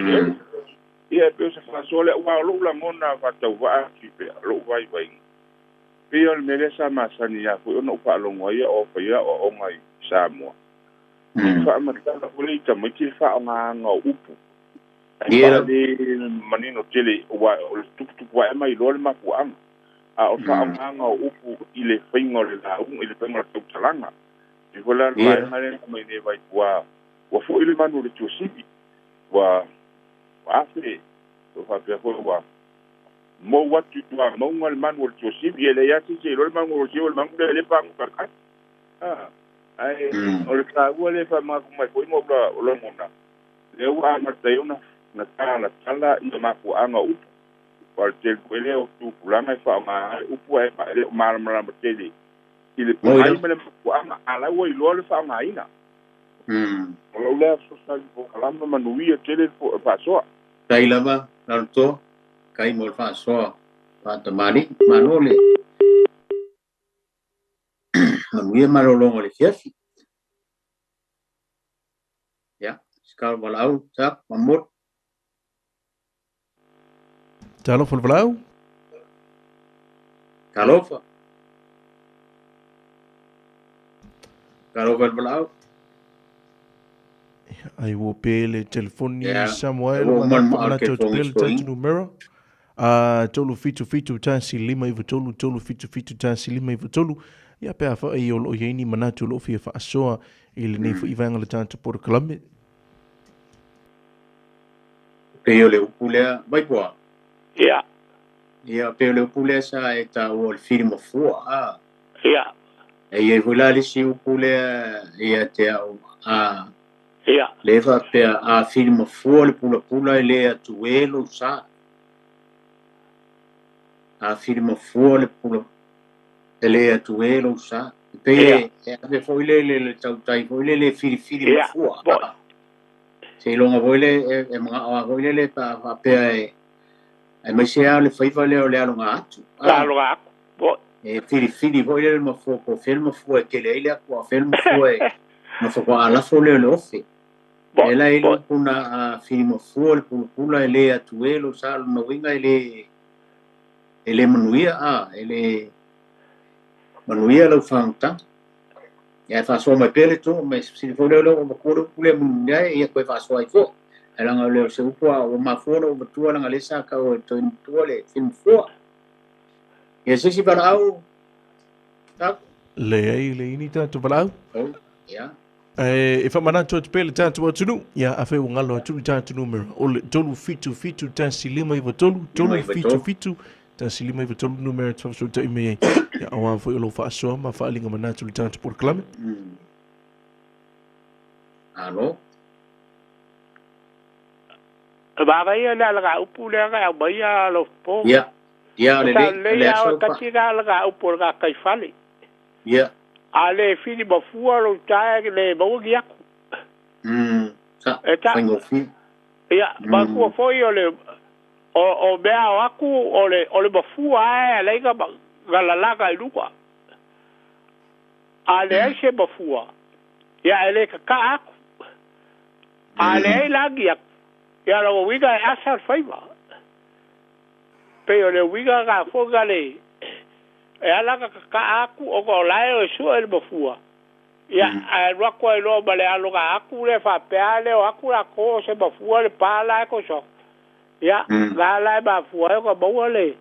ia pe se fa sole wa lo la ngona va tau va ki pe lo vai pe o me le sa ma sani ya ko no pa lo ngoi o pa ya o ngai Samoa fa ma ta ko le ta mai ki fa nga upu ia de manino tele wa tu wa mai lo le ma ku am a o fa nga upu I le fingo le la ile fingo tu talanga I vola vai mai mai ne vai wa ua fo'i le manu o le tuasi'i ua afe o fa'apea fo'i ua mou atu tuamauga le manu o le tuasi'i e lei ati seilo le manu o le le manu le fa'amukakati ae o le kāua le fa'amaku mai fo'i ma o la mona le ua amatai ona na tala ia makua'aga upu o le tele ele o tupulaga e fa'amā upu ae fa'ale o malamalama tele i le pahai ma le makua'aga alau ai loa le fa'amāina o lau lea sosali pokalama manuia tele fa'asoa kai lava lalto kai mo fa'asoa fa'atamali mano le manuia malolongo le fiafi ya skal walau sak mamut Talo falfalau. kalofa walau Ai wo pele telefoni Samuel Wo mana man mana ke to phone pele storing. tatu numero. Tolu fitu tansi lima ivo tolu fitu tansi lima ivo tolu. Ia pe afa ai o yeni mana tu lo fi fa soa ile nei fo ivanga le tanto por Colombia. pe le upulea vai poa Ia. ia pe le upulea sa e ta o le film fua Ia. e volale si upulea ia te au Ia. leva pe a film fua le pula ele atu elo sa a film fua le pula ele atu elo sa pe e ave foi le tautai foi le film fua se longa voile e mga voile le pa pe e mai se ale faiva le le alonga atu Lalo ako. e fili voile le mafo ko film fua ke le ile ko film fua ma fo ala fo le ofi ela ile kuna film fua le pula ele atu elo sa no winga ele manuia ele manuia lo fanta ya fa so mai pele to mai si fo le o ko le munga e ko fa so ai fo ela nga le se upo o ma fo o tua nga le sa ka o to le film fo e se si para au ta Le ai le ini tanto falau. ya E fa mana to pele tanto o tunu. Ia afa o ngalo tu tanto numero. O le tolu fitu tansi lima ivo tolu fitu tansi lima ivo tolu numero to so te me. Ya awa fo lo fa soa ma fa linga mana tu tanto por Colombia. alo Baba ia la upu le ga baia lo po. ya le so so ka tira la upu ga kai fale. ya Ale fili ba fua lo tai le ba ugi aku. sa Eta. fango fi Ia, ba ku foi o bea aku o le ba fua le ga la ga luka. Ale se ba fua. Ya ele ka aku. Ale lagi aku. Ya lo wiga asal faiva. Pero le wiga ga foga le. E ala ka aku o ko lai o su el bofua. Ya a ro ko lo bale alo ga aku le fa peale o aku la ko se bofua le pala ko so. Ya ga la ba fua ko bo le.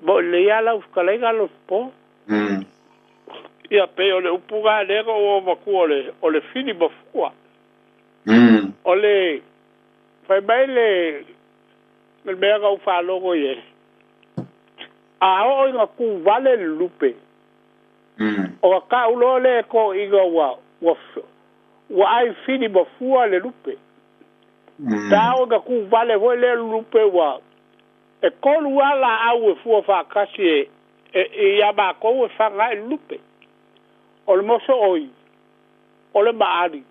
Bo le ya la ka le ga lo po. Ya pe le upuga le ko o baku o le fini bofua. O le fa baile le mega u fa logo ye. O inga ku vale lupe. O ka ulo le ko iga wa ai fini bofua le lupe. Ta o ga ku vale vo le lupe wa. E ko luala au e fua fa kasi e ya ba ko e fa ga lupe. O le moso oi. O le maari.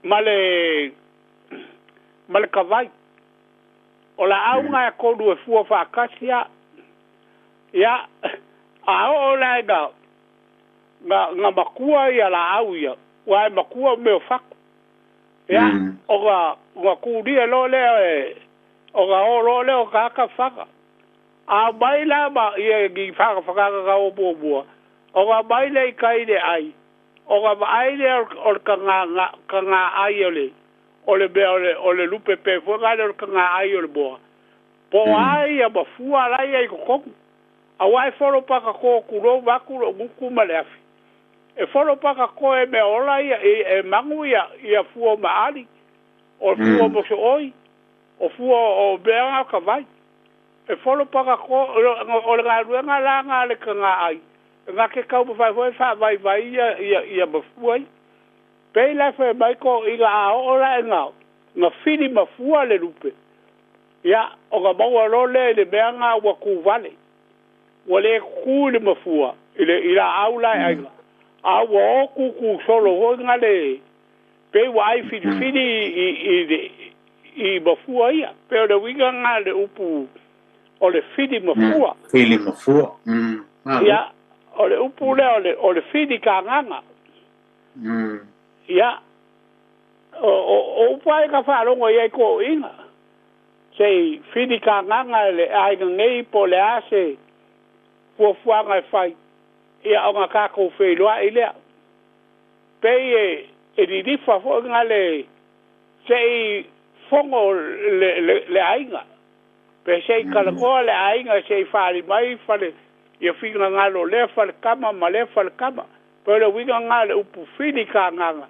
Male kavai. O la au nga ko du e fua fa kasi ya o la nga makua ya la au ya wa makua me faku ya o ga ku dia lo le o ga o lo le o ka faka a baila ba ye gi faka ga o bo o ga baila kai de ai o ga baile o ka nga ai ole be ole lupe pe fo ga le ka nga ai ole bo po ai ya ba fua la ye ko awai foro pa ka ko kuro ba kuro buku maleafi e folo paka koe me ola ia e mangu ia fuo maali o fuo mo so oi o fuo o beanga ka vai e folo paka ko o le ngaruenga la nga le ka nga ai nga ke kau pa vai vai ia mafua i pei la fe mai ko i la ola nga fini mafua le lupe ia o ga maua lo le beanga wa ku vale wa le ku le mafua ila aula ai a wo ku solo ho nga le pe wai fini i mafua ia pe le winga nga le upu o le fini mafua fini mafua ia o le upu le o le fini ka nganga ia o pai ka fa longo ia ko inga sei fini ka nganga le ai ngei po le ase fuanga fai ia o nga ka ko fe loa ile pe e di fa fo ngale sei fongo le ainga pe sei kala ko le ainga sei fali mai fale ia finga ngalo le fale kama ma le fale kama pe le winga ngale upu fini ka nganga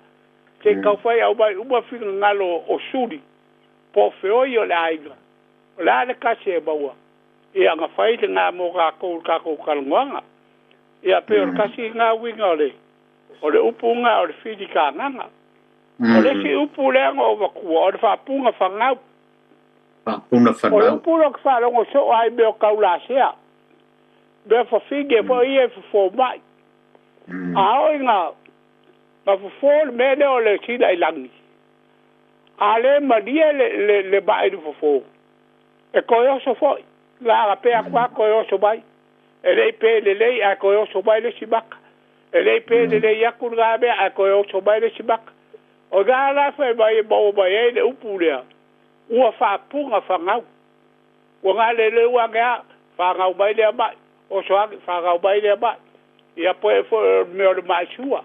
sei ka fai au bai uba finga ngalo o suri po fe o yo le ainga la le ka se bawa ia nga fai te nga mo ka ko kalnganga ia pe o kasi nga winga o le upu nga o le fini ka nganga o le si upu le ngo wa ku o le fa punga fa ngau o le upu lo fa lo so ai me o kaula sea be fa fige fo ie fo mai a o nga ma fo me le o le si dai langi ale madia le ba i fo e ko yo so fo la pe a ko yo so bai e le pe le a ko yo so bai le si bak e le pe le ya ku ga be a ko yo so bai le si bak o ga la fe bai bo bai le upu le ua fa punga fa ngau o ga le ua ga fa ngau bai le ba o so fa ngau bai le ba ia po e fo me o mai sua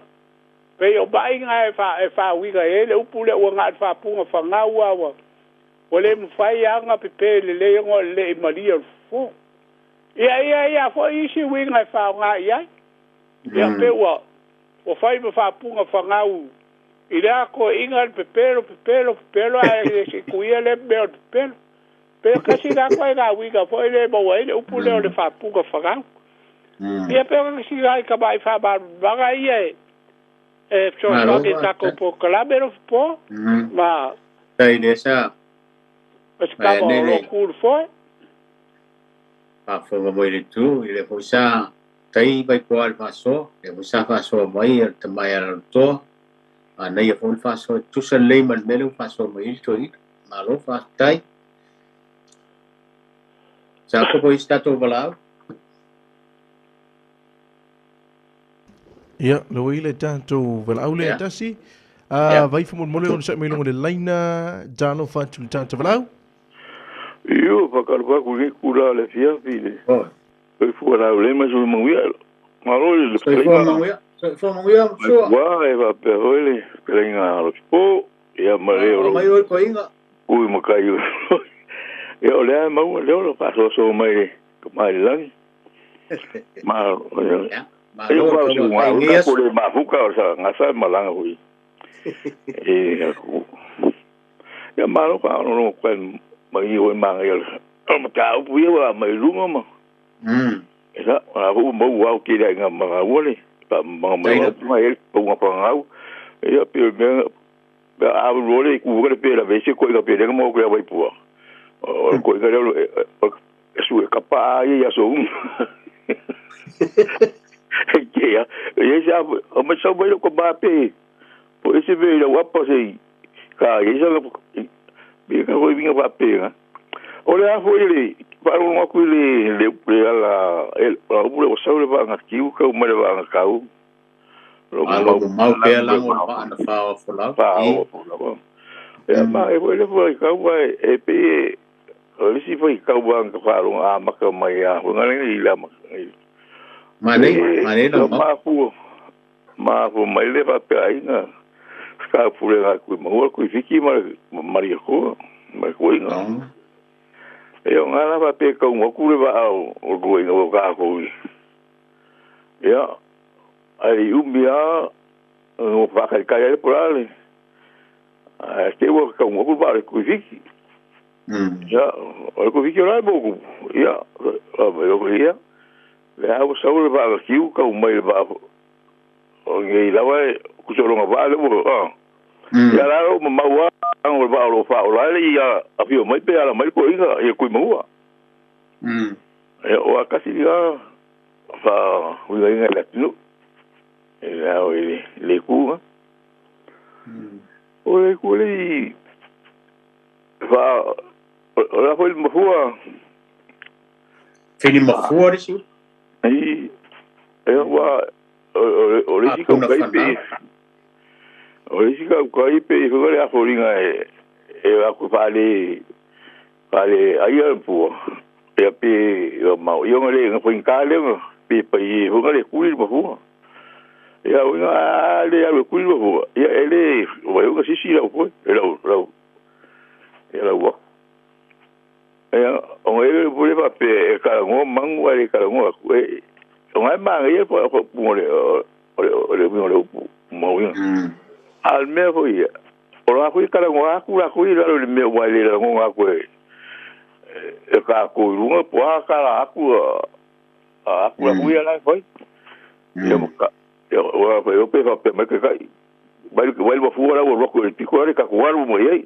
pe o bai nga fa wi ga le upu le o ga fa punga fa ngau wa o le mfai anga pe le ngo le maria fo ia fo isi wi nga fa nga ia pe o fai me fa punga fa ngau ila ko ingal pepelo ai se kuia le bel pepelo pero kasi da ko ga wi ga foi le bo le upu le le fa pu ga fa ia pero kasi ai ka bai fa ba ga ia so so que ta ko po calabero po ma tai desa es ka bo lo cool foi pa fo ga moi le tu ile ko sa tai bai ko al paso e ko sa fa so mai te mai al to ana ia fon fa so tu se le man melo fa so mai to i malo fa tai sa ko po stato balao ia lo ile tanto valau le tasi vai fo mo le on sa me lo le laina jalo fa tu tanto valau io fa calva ku ni kula le fia file e fu la le ma so mo ia malo le so mo ia so wa e va pe hoile prenga lo po ia ma le o mai o ko inga ui mo kai ia o le ma o le o pa so mai mai lang ma eu va so ma una por ma fuka o sa ngasa malanga hui ia ma lo ka no kwen mai o ma ia o ta u ia mai lunga ma esa a bu mo wa ki da nga ma wole pa ma mai po nga pa ngau ia pe me a role ku ga pe la vese ko ga pe de mo ko vai pu o ko ga le su capa ia so ya ya o me so vai ko ba pe po ese ve la wa pa sei ka ya bi ka ko vinga ba pe nga o le a foi le para un ku le la el o so le va nga ki u ka o me le va nga ka u lo mau pe la mo pa na fa fo la e ma e voi ka vai e pe o si foi ka wa nga fa lo a ma ka mai a ho nga ni la ma ne no ma mai le va pe ai nga ska fu le ga ku mo ku fiki ma ri ko ma ku nga e o nga va pe ka mo ku le va o ku nga ka ko ya ai umia o fa kai por ali que o ka mo ba ku viki ya o ku viki ora mo ya o ya le o sa o ba ki u ka mai ba o ngai la wa ku so lo ba le mo ya la o ma wa o ba o fa o la ya a fi o mai pe ala mai ko inga e ku mo o akasi ya fa o inga la no ya o le ku o le ku le fa o la foi mo fua Fini mafua ri si. ai wa o le si ka kai pe o le si ka kai pe ko le a foringa e a ku pale ai pu e pe o ma yo ngale ngo fin ka le pe pe ho ngale ku le mo fua ya una le a ku le mo fua ya ele o yo ka si la ko era wa o ele pole pa pe ka ngo mangu ale ka ngo ku o ngai ma ye po mo le mo yo al me ho ya o la ku ka ngo aku la ku le me wa le ngo aku e ka ku lu po ka la aku la ku ya la foi yo ka yo wa pe pa me ka vai mo fu ora wo ko pico ka ku wa mo ye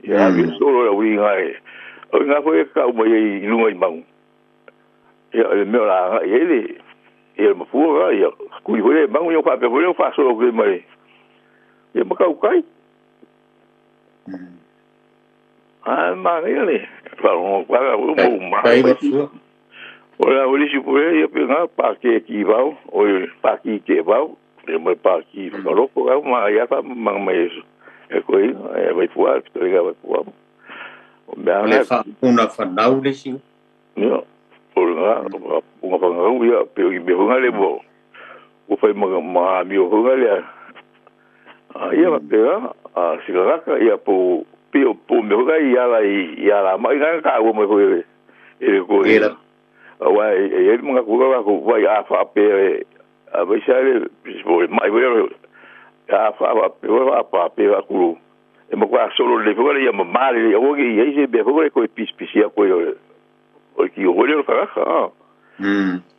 ya vi solo la wi ngai o nga foi ka mo ye lu mai mau ya me la ele mo fu ya ku ho le mau yo fa pe ho fa solo ke mai ya mo ka kai ma ele fa mo pa mo ma ora o lisi por ele pe nga pa ke ki vau o pa ki ke vau e mo pa ki no ko ma ya fa ma mai e ko e vai fuar to le vai fuar le fa una fanau le si no por nga uma fanau ya pe me nga le bo o fai ma mi o nga le ia pe si la ka ia po me nga ia la mai nga ka o mo e ko era wa e mo nga ko vai a fa pe a vai sale mai vai a fa pe ku e mo qua solo le fuori ia male o che ia be fuori coi pispisia coi o che o le fa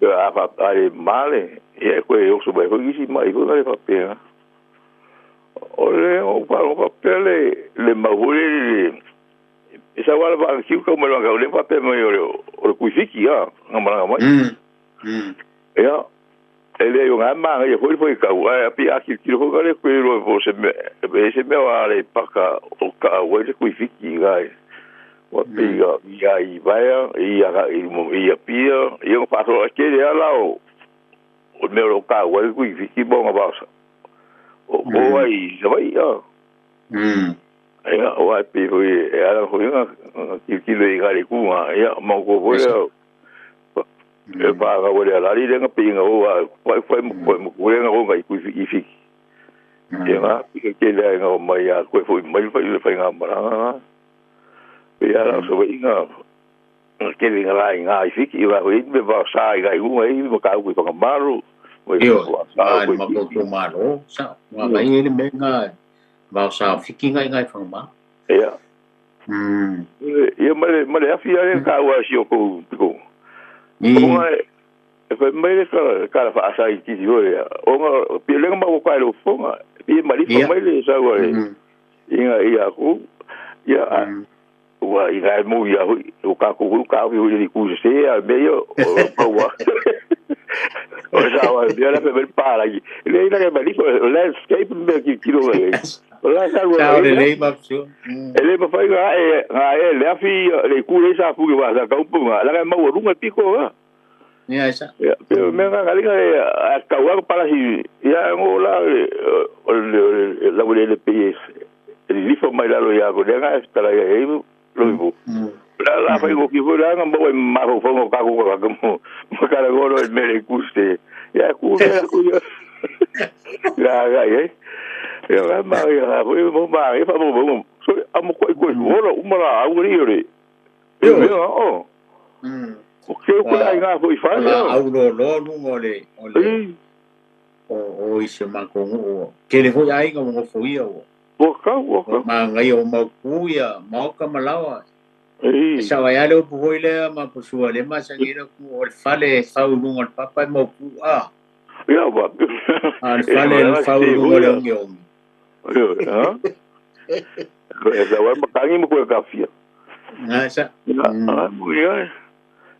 a fa ai male e coi o so be fuori si mai fuori fa pe o pa pele le mahuri e sa wala va ki ko mo nga le fa pe mo o ku fiki ya ngama mai ya ele yo ngama ya foi ka wa pi aki ki ho gale ko ro se me wa le paka o ka wa le ku fiki gai wa pi ya i vai ya pi yo pa so ke le ala o me ro ka wa ku fiki bo nga ba o ai se vai ya ya wa pi ho ala ho nga ki le gale ku ya mo ko bo e pa ga wale ala ri nga pinga o foi mo nga o ga ku ifi ya nga ke le nga o mai ya ko foi mai foi nga mara ya la so nga ke le nga ifi ki va ho be va sa ga u ai mo ka ku pa maru yo ma ko maru sa wa mai ele me nga va sa fiki nga fa ma ya ya male afia ka wa si o ko o e fa mai ka fa sai ki yo o nga pe le ma ko ka lo fonga pe mali fa mai le sa wa ia ku ya wa ia mo ya o ka ku ka yo ni ku se a meio o wa o sa wa dia la pe para le ina que mali landscape me ki lo la sa wa le ma su ele pa fa le afi le ku le sa fu que va sa ka un la ma wo runga pico ya esa pero me nga galinga a kawa para si ya ngola la wole le PS el lifo mai la lo ya ko nga sta la ya lo ibu la fa go ki vola nga mo ma ho fo ka ko ka mo ka la go el mere kuste ya ku ya ga ya ma ya mo ma e fa mo so amo ko ora umara awuri yore yo o que o que ainda foi falha au lo no ole o i se makongo ke le hoi ai ka mo foi o Waka. ma ngai o mau kuia mau ka malawa Ei. sa wa ya le pu hoi le ma pu sua le ma sangira ku o fale sau lungo al papa mau ku a Ya, waka. al fale el sau lungo le ongi ongi Ha? Esa wa makangi mo ko kafia. na sa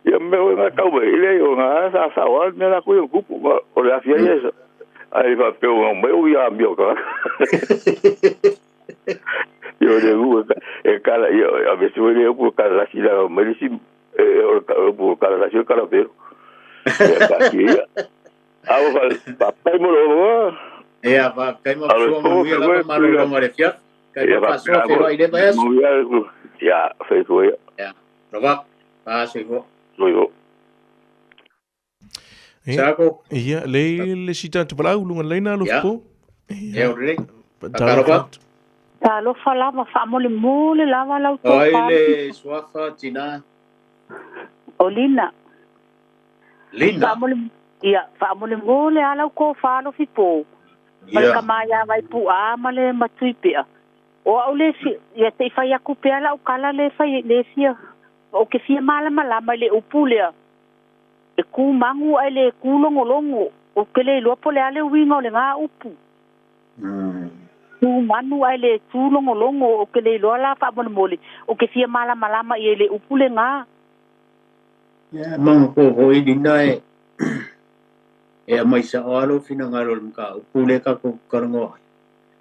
Ya me voy a cabo ile yo nga sa wa me la ko yo kupu o la fia esa. Ai va pe o me o ya mbio ka. Yo de u e kala yo a veces voy a por kala si la me si o por kala si kala pero. Ya ka ki. Ava papá mo lo. ya va kai mo sua mo ya la ma lo mo le fia kai mo paso fe vai de ba ya fe ko ya roba pa se go yo. Sago. Ia, le si tanto palau lunga leina lo po. Ia, ore. Talofa. Talofa lava whaamole mole lava lau tō Oile, suafa, tina. O Lina. Lina? Whaamole mole alau ko whaalo fipo. Male ka maia vai pu a male matui pia. O au le si, ia te whai aku pia lau kala le whai le fia. O ke fia mala malama le upu lea. E ku mangu ai le ku longo o ke le lopo le ale winga o le ngā upu. Ku manu ai le tu longo o ke le loa la wha mole o ke fia mala malama i le upu le ngā. Ia, mangu ko hoi dina e. E a mai sa alo fina ngaro le mga upu le ka ko karango.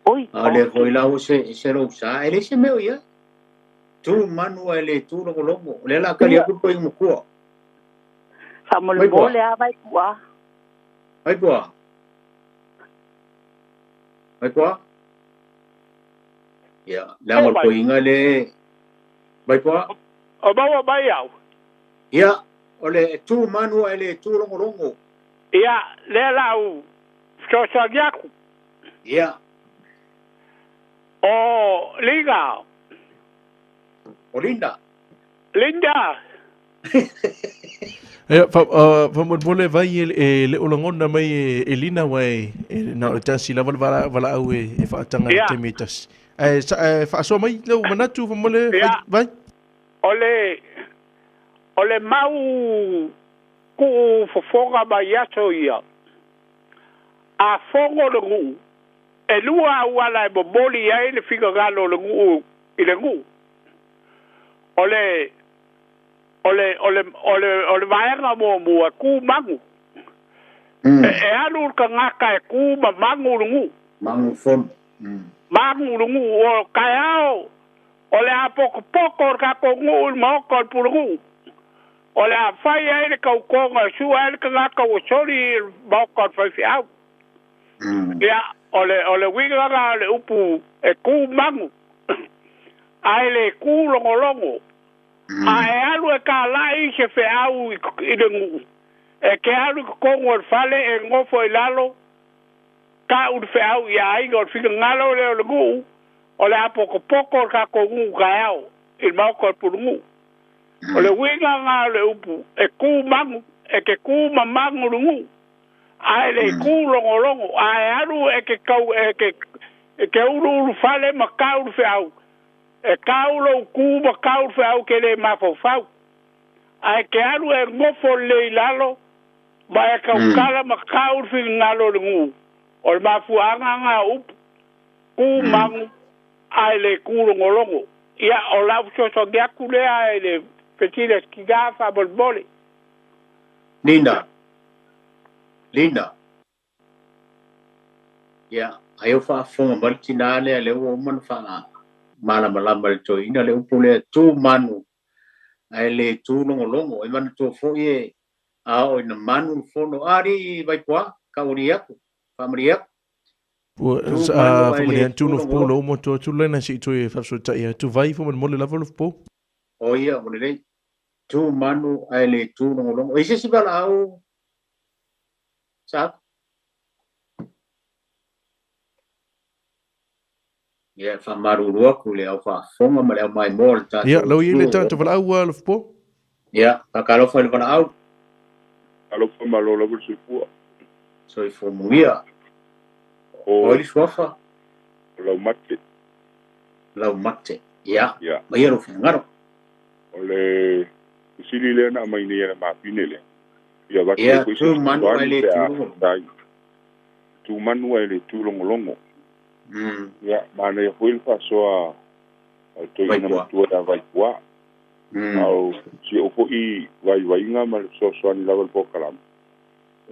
Oi. A le hoi lau se ro sa. E le se meo ia. Tu manu ai le tu longo. Le la kari aku ko ingo kua. Whamole mole a vai kua. Vai kua? Vai kua? Ia, lango ko inga le... Vai kua? O bawa bai au. Ia, o le tu manu ai le tu longo. Ia, le lau sosa giaku. Ia. O Linga. O Linda. Linda. Fa mole vai le olongona mai e lina wai na o tasi la vala au e fa tanga te mitas. Fa so mai lo manatu fa mole vai. Ole mau ku fofoga mai aso ia. A fongo le ngu. E lua wala e boboli ai le figa galo le ngu i le ngu. Ole vaenga mo ku mangu. E anu ka ngaka e ku mangu ngu. Mangu fon. Mangu ngu o kaiao. Ole a poko ka ko ngu mo ko puru. Ole a fai ai le kau konga su ai ka ngaka o sori mo ko fai fiao. Ya ole winga ga le upu e ku mangu. Ai le ku longo. Ai alu e ka lai se fe au i le ngu. E ke alu kongo al fale e ngofo i lalo. Ka u fe au i ai ngol fika ngalo le ngu. O le a poko ka ko ngu ka au. I mauko puru ngu. O le winga ngā le upu. E ku mangu. E ke ku mamangu le ngu. Ai le ku longo. Ai alu e ke kau e ke uru fale ma ka u fe au. E kaulo ku ma kau fe au ke le mafofau. Ai ke alu e ngofo le lalo. Ma e kau kala ma kau fe ngalo le ngu. O le mafu anga ngā upu. Ku mangu. Ai le ku longo. Ia o lau so giaku le ai le petile skigafa bolbole. Linda. Ia, ai o fa fonga maltinale le o man fa malama le to ina le upu le tu manu ai le tu longo e man to fo e a o ina manu fono ari vai kwa ka uria fa maria familia tu no po lo mo to lena si to e fa so ta ia tu vai fo mo le level of po o ia o le tu manu ai le tu longo e se si bala au sa ia fa marurua ku le au fa fonga ma le mai mol ta ia lo i le tanto vala au of po ia ka kalo fa le vala au alo fa malo lo se fu so i fo muia o i suafa lau mate lau mate ia ia mai ero fengaro o le sili le na mai ni na mapine le ia wa ia ko tu manu ai le tu manu ai le tu longo ia mana ia foi fa so a to ina tu da vai kwa au si o foi vai nga ma so so ni lawa po kalam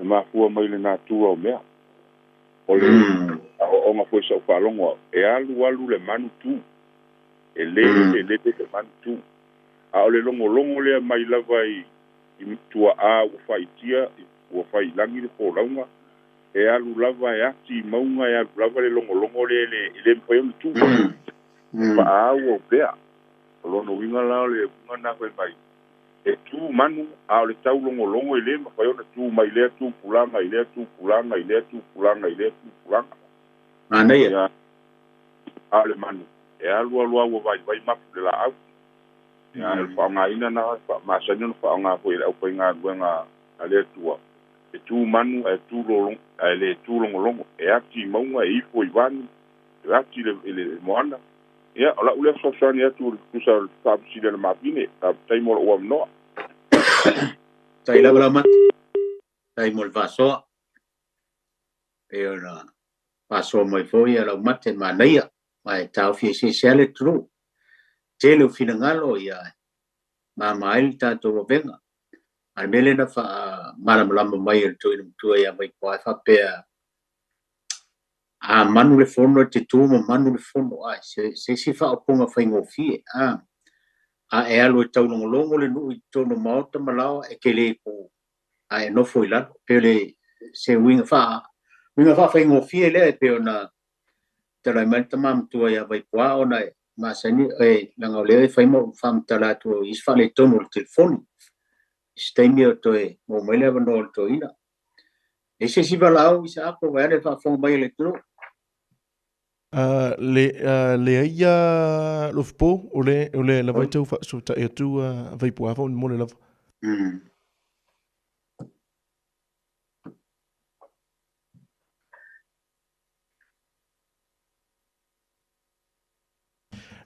e ma fu mai le na tu o mea o le o ma foi so fa longo e alu le manu tu e le te manu tu a le longo le mai lava i tua a o fai tia o fai langi le po launga e alu lava e ati maunga e alu lava le longo le mpoi o tu pa a o bea o lono winga lao le bunga na koe mai e tu manu a o le tau longo le ma fai ona tu mai lea tu pulanga i lea tu pulanga i lea tu pulanga i lea tu pulanga ana ia a le manu e alu o vai mapu le la au ya el whaonga ina na masanya no whaonga ko ele au painga duenga ale tua e tu manu e tu lolong ele tu longo e ati maunga e ifo ivani e ati le moana ya ola ule sosani e tu kusa sabsi le mapine a taimo o no tai la mat tai mol vaso e ona vaso mai foi ala mate manaia mai tau fi se tru tele finangalo ia mai tato venga al mele na fa malam mai tu ia mai ko fa pe a manu le fono te tu manu le fono ai se fa o ponga fa ngofi a e alo tau longo le no tono mauta malao e kele ko ai no foi la pele se winga fa fa ngofi le pe ona tala mai tamam tu ia vai kwa ona masani e langa le fai mo fam tala tu isfa le tono le telefoni stemio to e mo mele no to ina ese si balau isa ko va le fa fon mai le tu le ia lo fpo o le la vai tau fa so ta e tu vai po ava mo le lava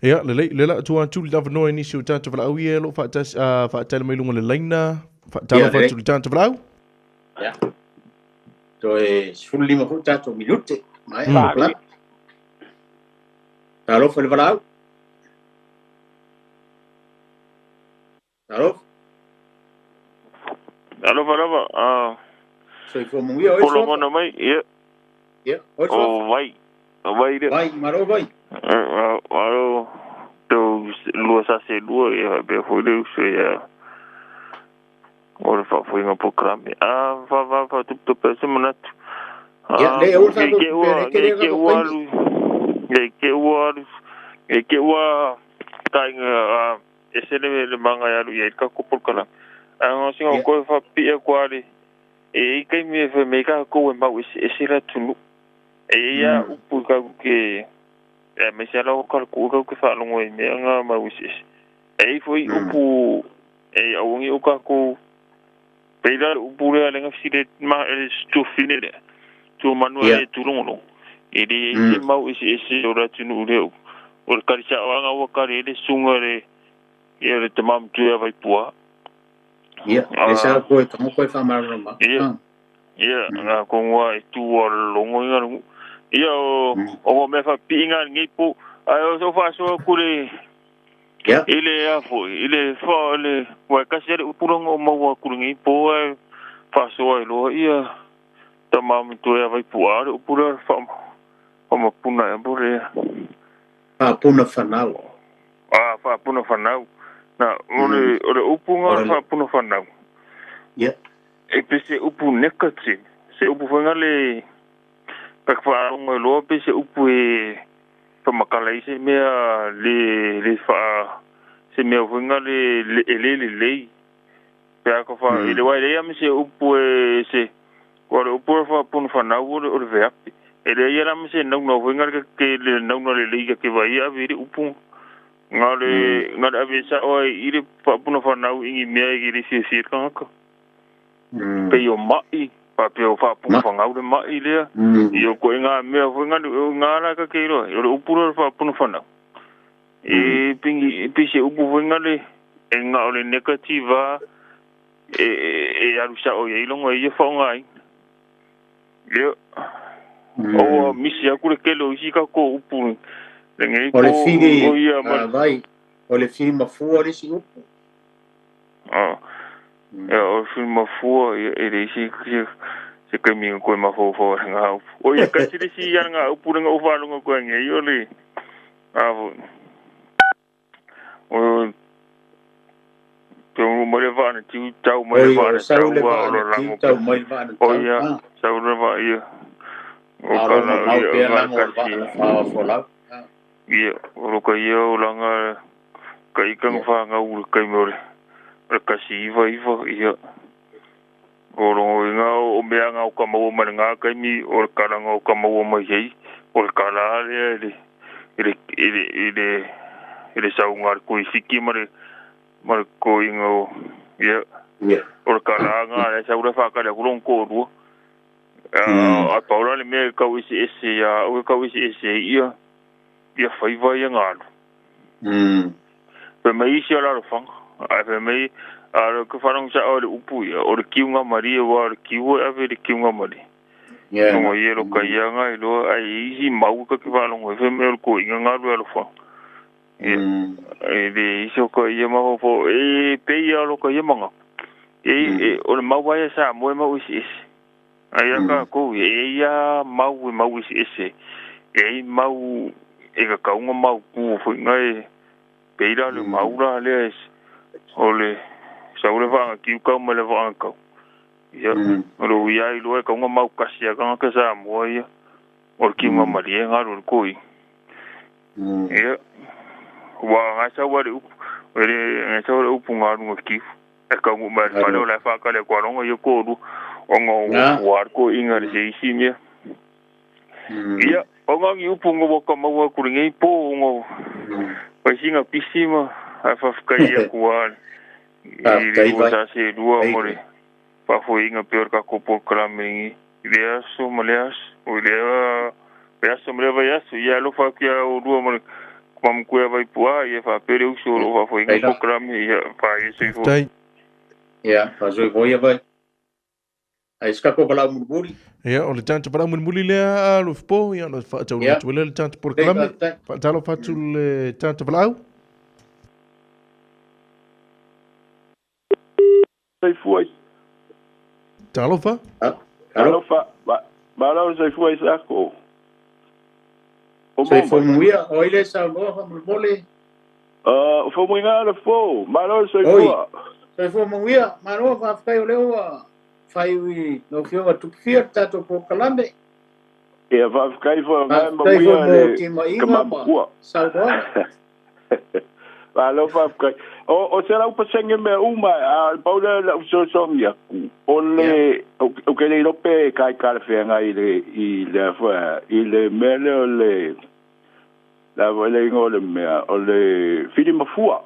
ia le la tu lava no ni so ta va au ia lo fa ta mai lunga le laina fa ta va tu ta va au ya to e sul lima puta to minute mai la talo fa le valau talo so fo mo ia o lo no mai ia o vai de vai maro vai maro to lo sa se lo e be fo de so ya ora fa foi un programma va tutto per semana ya le o sa ke wa tainga ese le manga ya lu ya ka ko por kala ngo singo ko fa pi e kwali e kai me fe me ka ko ma wis ese la tulu e ya upu ka ke e me se la ko ko fa lo ngoi me nga ma wis e foi upu e au ngi o ka ko peida upu le nga fide ma stu finile tu manuel tu longo e di ma wis ese ora tunu le o ka sa nga wa ka le sunga le ia le tamam tu vai pua ia esa ko tomo ko fa mar ma ia nga ko wa tu longo nga ia o me fa pinga ngi pu ai so fa so kule ile ya fo ile fo le wa ka se u pulongo mo wa kulungi pu fa so lo ia tamam tu vai pua o pula fa o puna e bore fa puna fanau fa puna fanau na ore upunga fa puno fanau ya e pese upu nekati se upu fangale pakfa ngo lo pese upu e fa makalai se me le fa se me fangale le pe ko fa ile wa ile am se upu e se ore upu fa puno fanau ore ve ele ia am se no fangale ke le no le ke vai a viri upu ngale avisa o ire pa puno fa nau ingi mea iri si ka ka pe yo mai pa pe o fa pu fa ngau de ma ile io ko nga me fo nga la ka ke ro ro upuro fa pu fa na e pingi pise upu fo nga le nga ole negativa e alu sa o ye longo ye fa nga io o misi aku le kelo isi ka ko upu le ngai ko o ia vai o le fili mafua le si upu o fili mafua e le isi se ka mi ko ma fo nga o ia ka si si ya nga upu nga o fa longo ko ngai yo le avo o tu mo le vana tu tau mo le vana tau wa lo lango tau mo le vana o ia tau le va ia o kana ia nga ka si fo la ia o ka ia o langa kai kang fa nga u kai mo le ka si va ia o lo nga o me nga o ka mo ma nga kai mi o ka nga o ka mo ma hei o ka la ele sa ungar ko fiki mare ko ingo ia o ka la nga sa ura fa ka le kulong ko ru a paula le me ka wisi ese ya o ka wisi ese ia fai vai nga pe mai si ala fa a pe mai a ko fa nong sa o upu ia o ki nga maria wa ki wo ave ki nga mari no ye lo ka ia nga lo ai si mau ka ki fa long fe me ko inga nga lo fa e de iso ko ia ma fo pe ia lo ko ia manga o le mau vai sa mo wisi ese ai ka ko ia mau wisi ese mau e ka kaunga mau ku fo ngai peira le mau la le ole sa ule va ki ka mo le va ka ia ro ia i lo ka nga mau ka sia ka sa mo ia o ki ma maria nga ro ko ia wa nga sa wa u nga sa wa u punga no ki e ka mo ma fa le la fa ka le ko ro yo ko ru o nga wa ko inga le si mia ia o nga i upunga wo ka mau ku ngai po ngo pa singa pisima a fa ka ia ku wa i wo sa se dua more pa fo inga peor ka ko po krami idea so maleas o idea peaso mre va yasu ia lo fa kia o dua more mam ku vai pua ia fa pere u so lo fa fo inga po krami ia pa i fo ia fa so voi vai ai ska ko bala muli ia o le tanto para muli le a lo fo ia lo fa tau tu le tanto por klame fa talo fa tu le tanto blau sai foi talo fa ba la sai foi sa ko o fo muia o ile sa mo fa mole fo muia le fo ma la sai fo muia ma no fa fa le fai no fio tu fia tato po kalame e va kai fo ma muia le kama ku sa do va lo fa kai o se la upa senge me uma a paula la so mia ku o le o ke le lope kai ka fe nga i le mele o le la vole ngole me o le fili mafua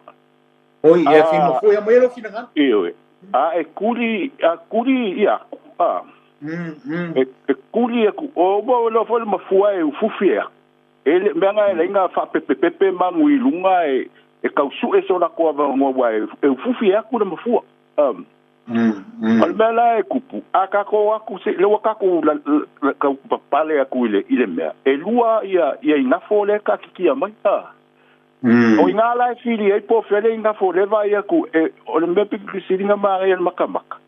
oi e fili mafua mo lo fina nga e e kuli ia e kuli ku o bo lo fo mafua e fufia ele me nga le nga fa pepe mangui lunga e kausu e so la ko va mo wa e fufi aku le mafua al mela e kupu aka ko aku se le waka ko la ka pale aku ile me e lua ia ina fo le ka ki mai o ina la fili e po fele ina fo le va ia ku e o le me piki siringa ma ia makamaka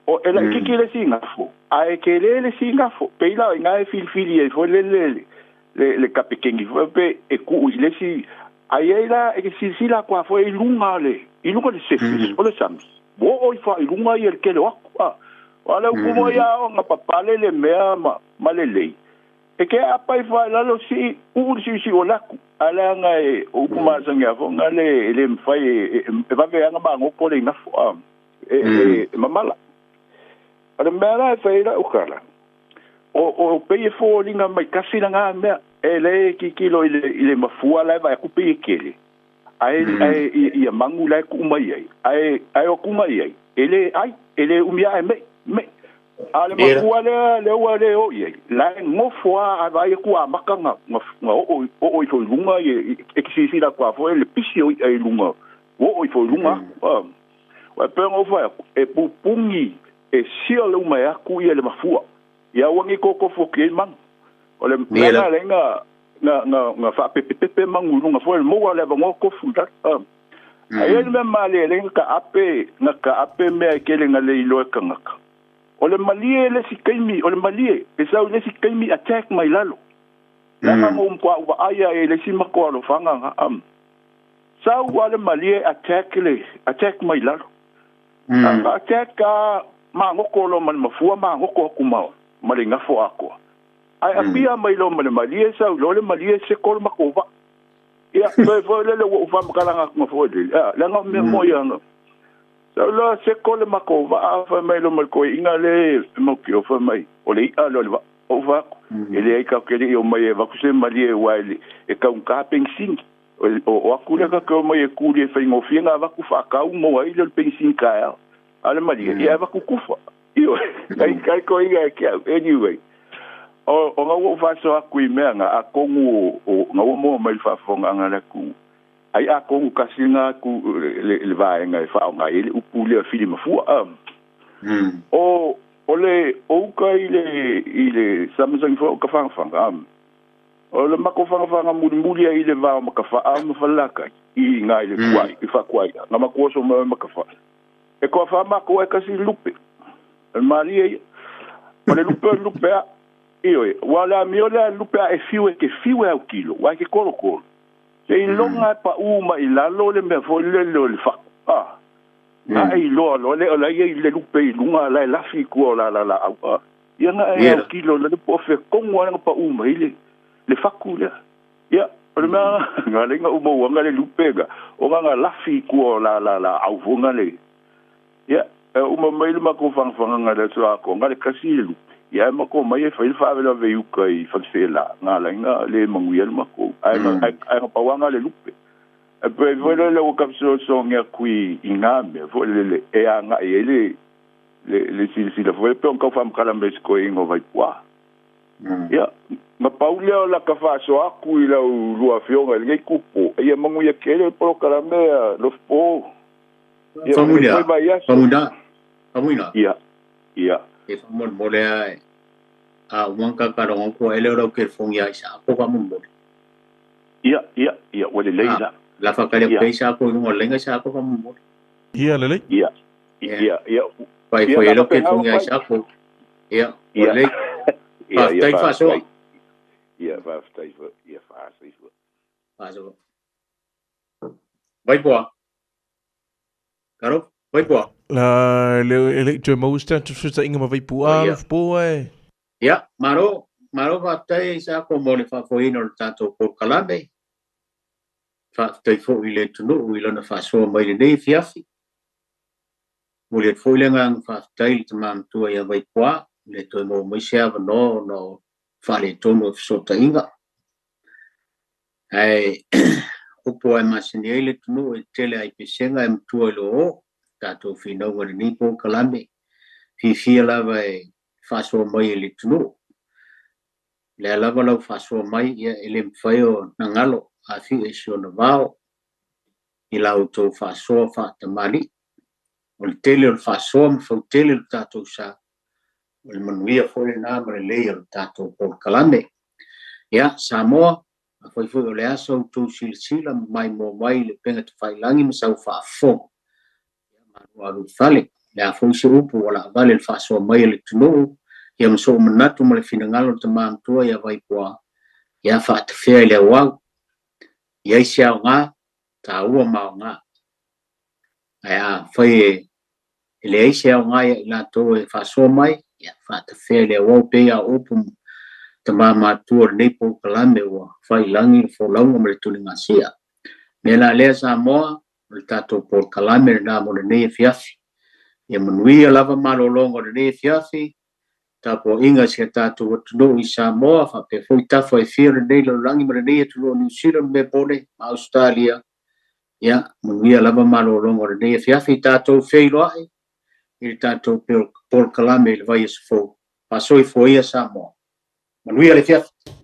o ela ki le singa fo ai ke le singa fo pe ila ina e fili e fo le kapikengi fo pe e ku ile si ai la e si la kwa fo ilunga le se o le sami bo o fa ilunga i el ke lo akwa wala ku mo ya o nga papale le mea ma le e ke apa i fa la lo si o la ku ala nga e o kuma sanga fo nga le mfai e va ve nga ba ngo pole na fo mamala ala mera fa ila o kala o pe fo linga mai kasi nga me ele ki kilo ile mafua la va ku pe kele ai ia mangu la ku mai ai o ku mai ai ele umia me Ale mafua le wa le o ye la ngofua vai ku amaka nga o fo lunga ye ekisi la kwa fo le pisi o e lunga o fo lunga wa pe ngofua e pupungi e sia le mai aku ye le mafua ya wangi koko fo ke man o le nga lenga nga fa pepe mangulu nga fo le mo le ba ngoko futa ai le male le ka ape me ke le nga le ilo ka ngaka ole malie le sikaimi ole malie e sau le sikaimi attack mai lalo langa mo kwa wa aya e le sima ko lo fanga sau wale malie attack mai lalo attack ka ma ngoko lo man mafua ma ngoko kuma mali ngafo ako ai apia mai lo man malie sau lo le malie se ko makova ya fo le wo fa makala ngafo le langa me mo yanga so lo se kole makova fa mai lo malko inga le mo ki o fa mai o le lo o va ele ka ke le o mai va ku se malie wile e ka un ka pensing o akula ka ko mai ku le fa ngo finga va ku fa ka mo ai le pensing ka ya ale malie ya va ku kufa io kai ko inga ke anyway o nga wo fa so aku me nga akongu o nga mo mai fa fonga nga la ku ai a ko kasinga ku le vai nga fa nga ele upule fili mafua o ole o ka ile samsung fo ka fanga o le mako fanga muli ile va maka fa falaka I nga ile kwai fa kwai nga makoso maka fa e ko fa mako e kasi lupe mali ole lupe io wala miola lupe e fiwe au kilo wa ke kolo e longa pa uma I lalo le me fo le fa ai lo le le lupe lunga la fi ko la ia nga e kilo le po fe kongo nga pa uma ile le fa kula ia o ma nga le nga umo nga le lupe ga o nga la fi ko la au vonga le ia uma mai le ma ko fanga nga le so ko nga le kasi le lupe ia ma ko mai fa il fa vela ve uka I fa fela nga la nga le manguia le mako ai pa wanga le lupe e pe vole le o kapso so nga kui ingame vole le e anga ele le silsila vole pe on ka fa mkala mesko ingo vai kwa ia ma paulia la ka fa so aku I la lua fionga le kupo ia manguia kele po kala me lo po Famuna ia e famon mole ai a wanka ka ro ko ele ro ke fongia isa ko ka mun mole ia wale leila la fa ka le peisa ko no lenga sa ko ka mun mole ia lele ia pai foi ele ke fongia isa ko ia wale tai fa so vai boa Caro, vai boa. La le tu mosta tu fusta inga vai pua poe. Ya, maro va tai sa ko mole fa foi no tanto por calame. Fa tai fo ile tu no ile na fa so mai le fiafi. Mole foi le ngang fa tai tu mam tu ya vai pua le to mo mai sia no fa le to no so ta inga. Ai o poe masini ile tu no tele ai pisenga em tu lo tato fino ngore ni po kalame fi lava faso mai le tuno le lava lo faso mai ia ele mfaio nangalo a fi esio no vao ila auto faso fa tamali o tele faso mfo tele tato sa o manuia foi na mare le tato po kalame ia Samoa foi le aso tu silsila mai mo mai le penga te fai langi msau fa fo Waru fale la fonse upu wala vale fa so mai le tuno ia mso manatu male finangalo te mantua ia vai poa ia fa te fe le wa ia sia nga ta ua ma nga ia foi le sia nga la to fa so mai ia fa te fe le wa pe ia upu te matua nei po kalame wa fai langi fo longa male tuninga sia me la le Samoa il tato por calame na mo ne fiafi e manuia lava malolongo ne fiafi tapo inga se tato no I Samoa fa pe foi tafo e fir nei lo langi mo ne tu New Zealand me pone Australia ya manuia lava malolongo ne fiafi tato feilo ai i le tātou Paul Kalame i le vai e sefo. Pasoi foia sa moa. Manuia le fiafa.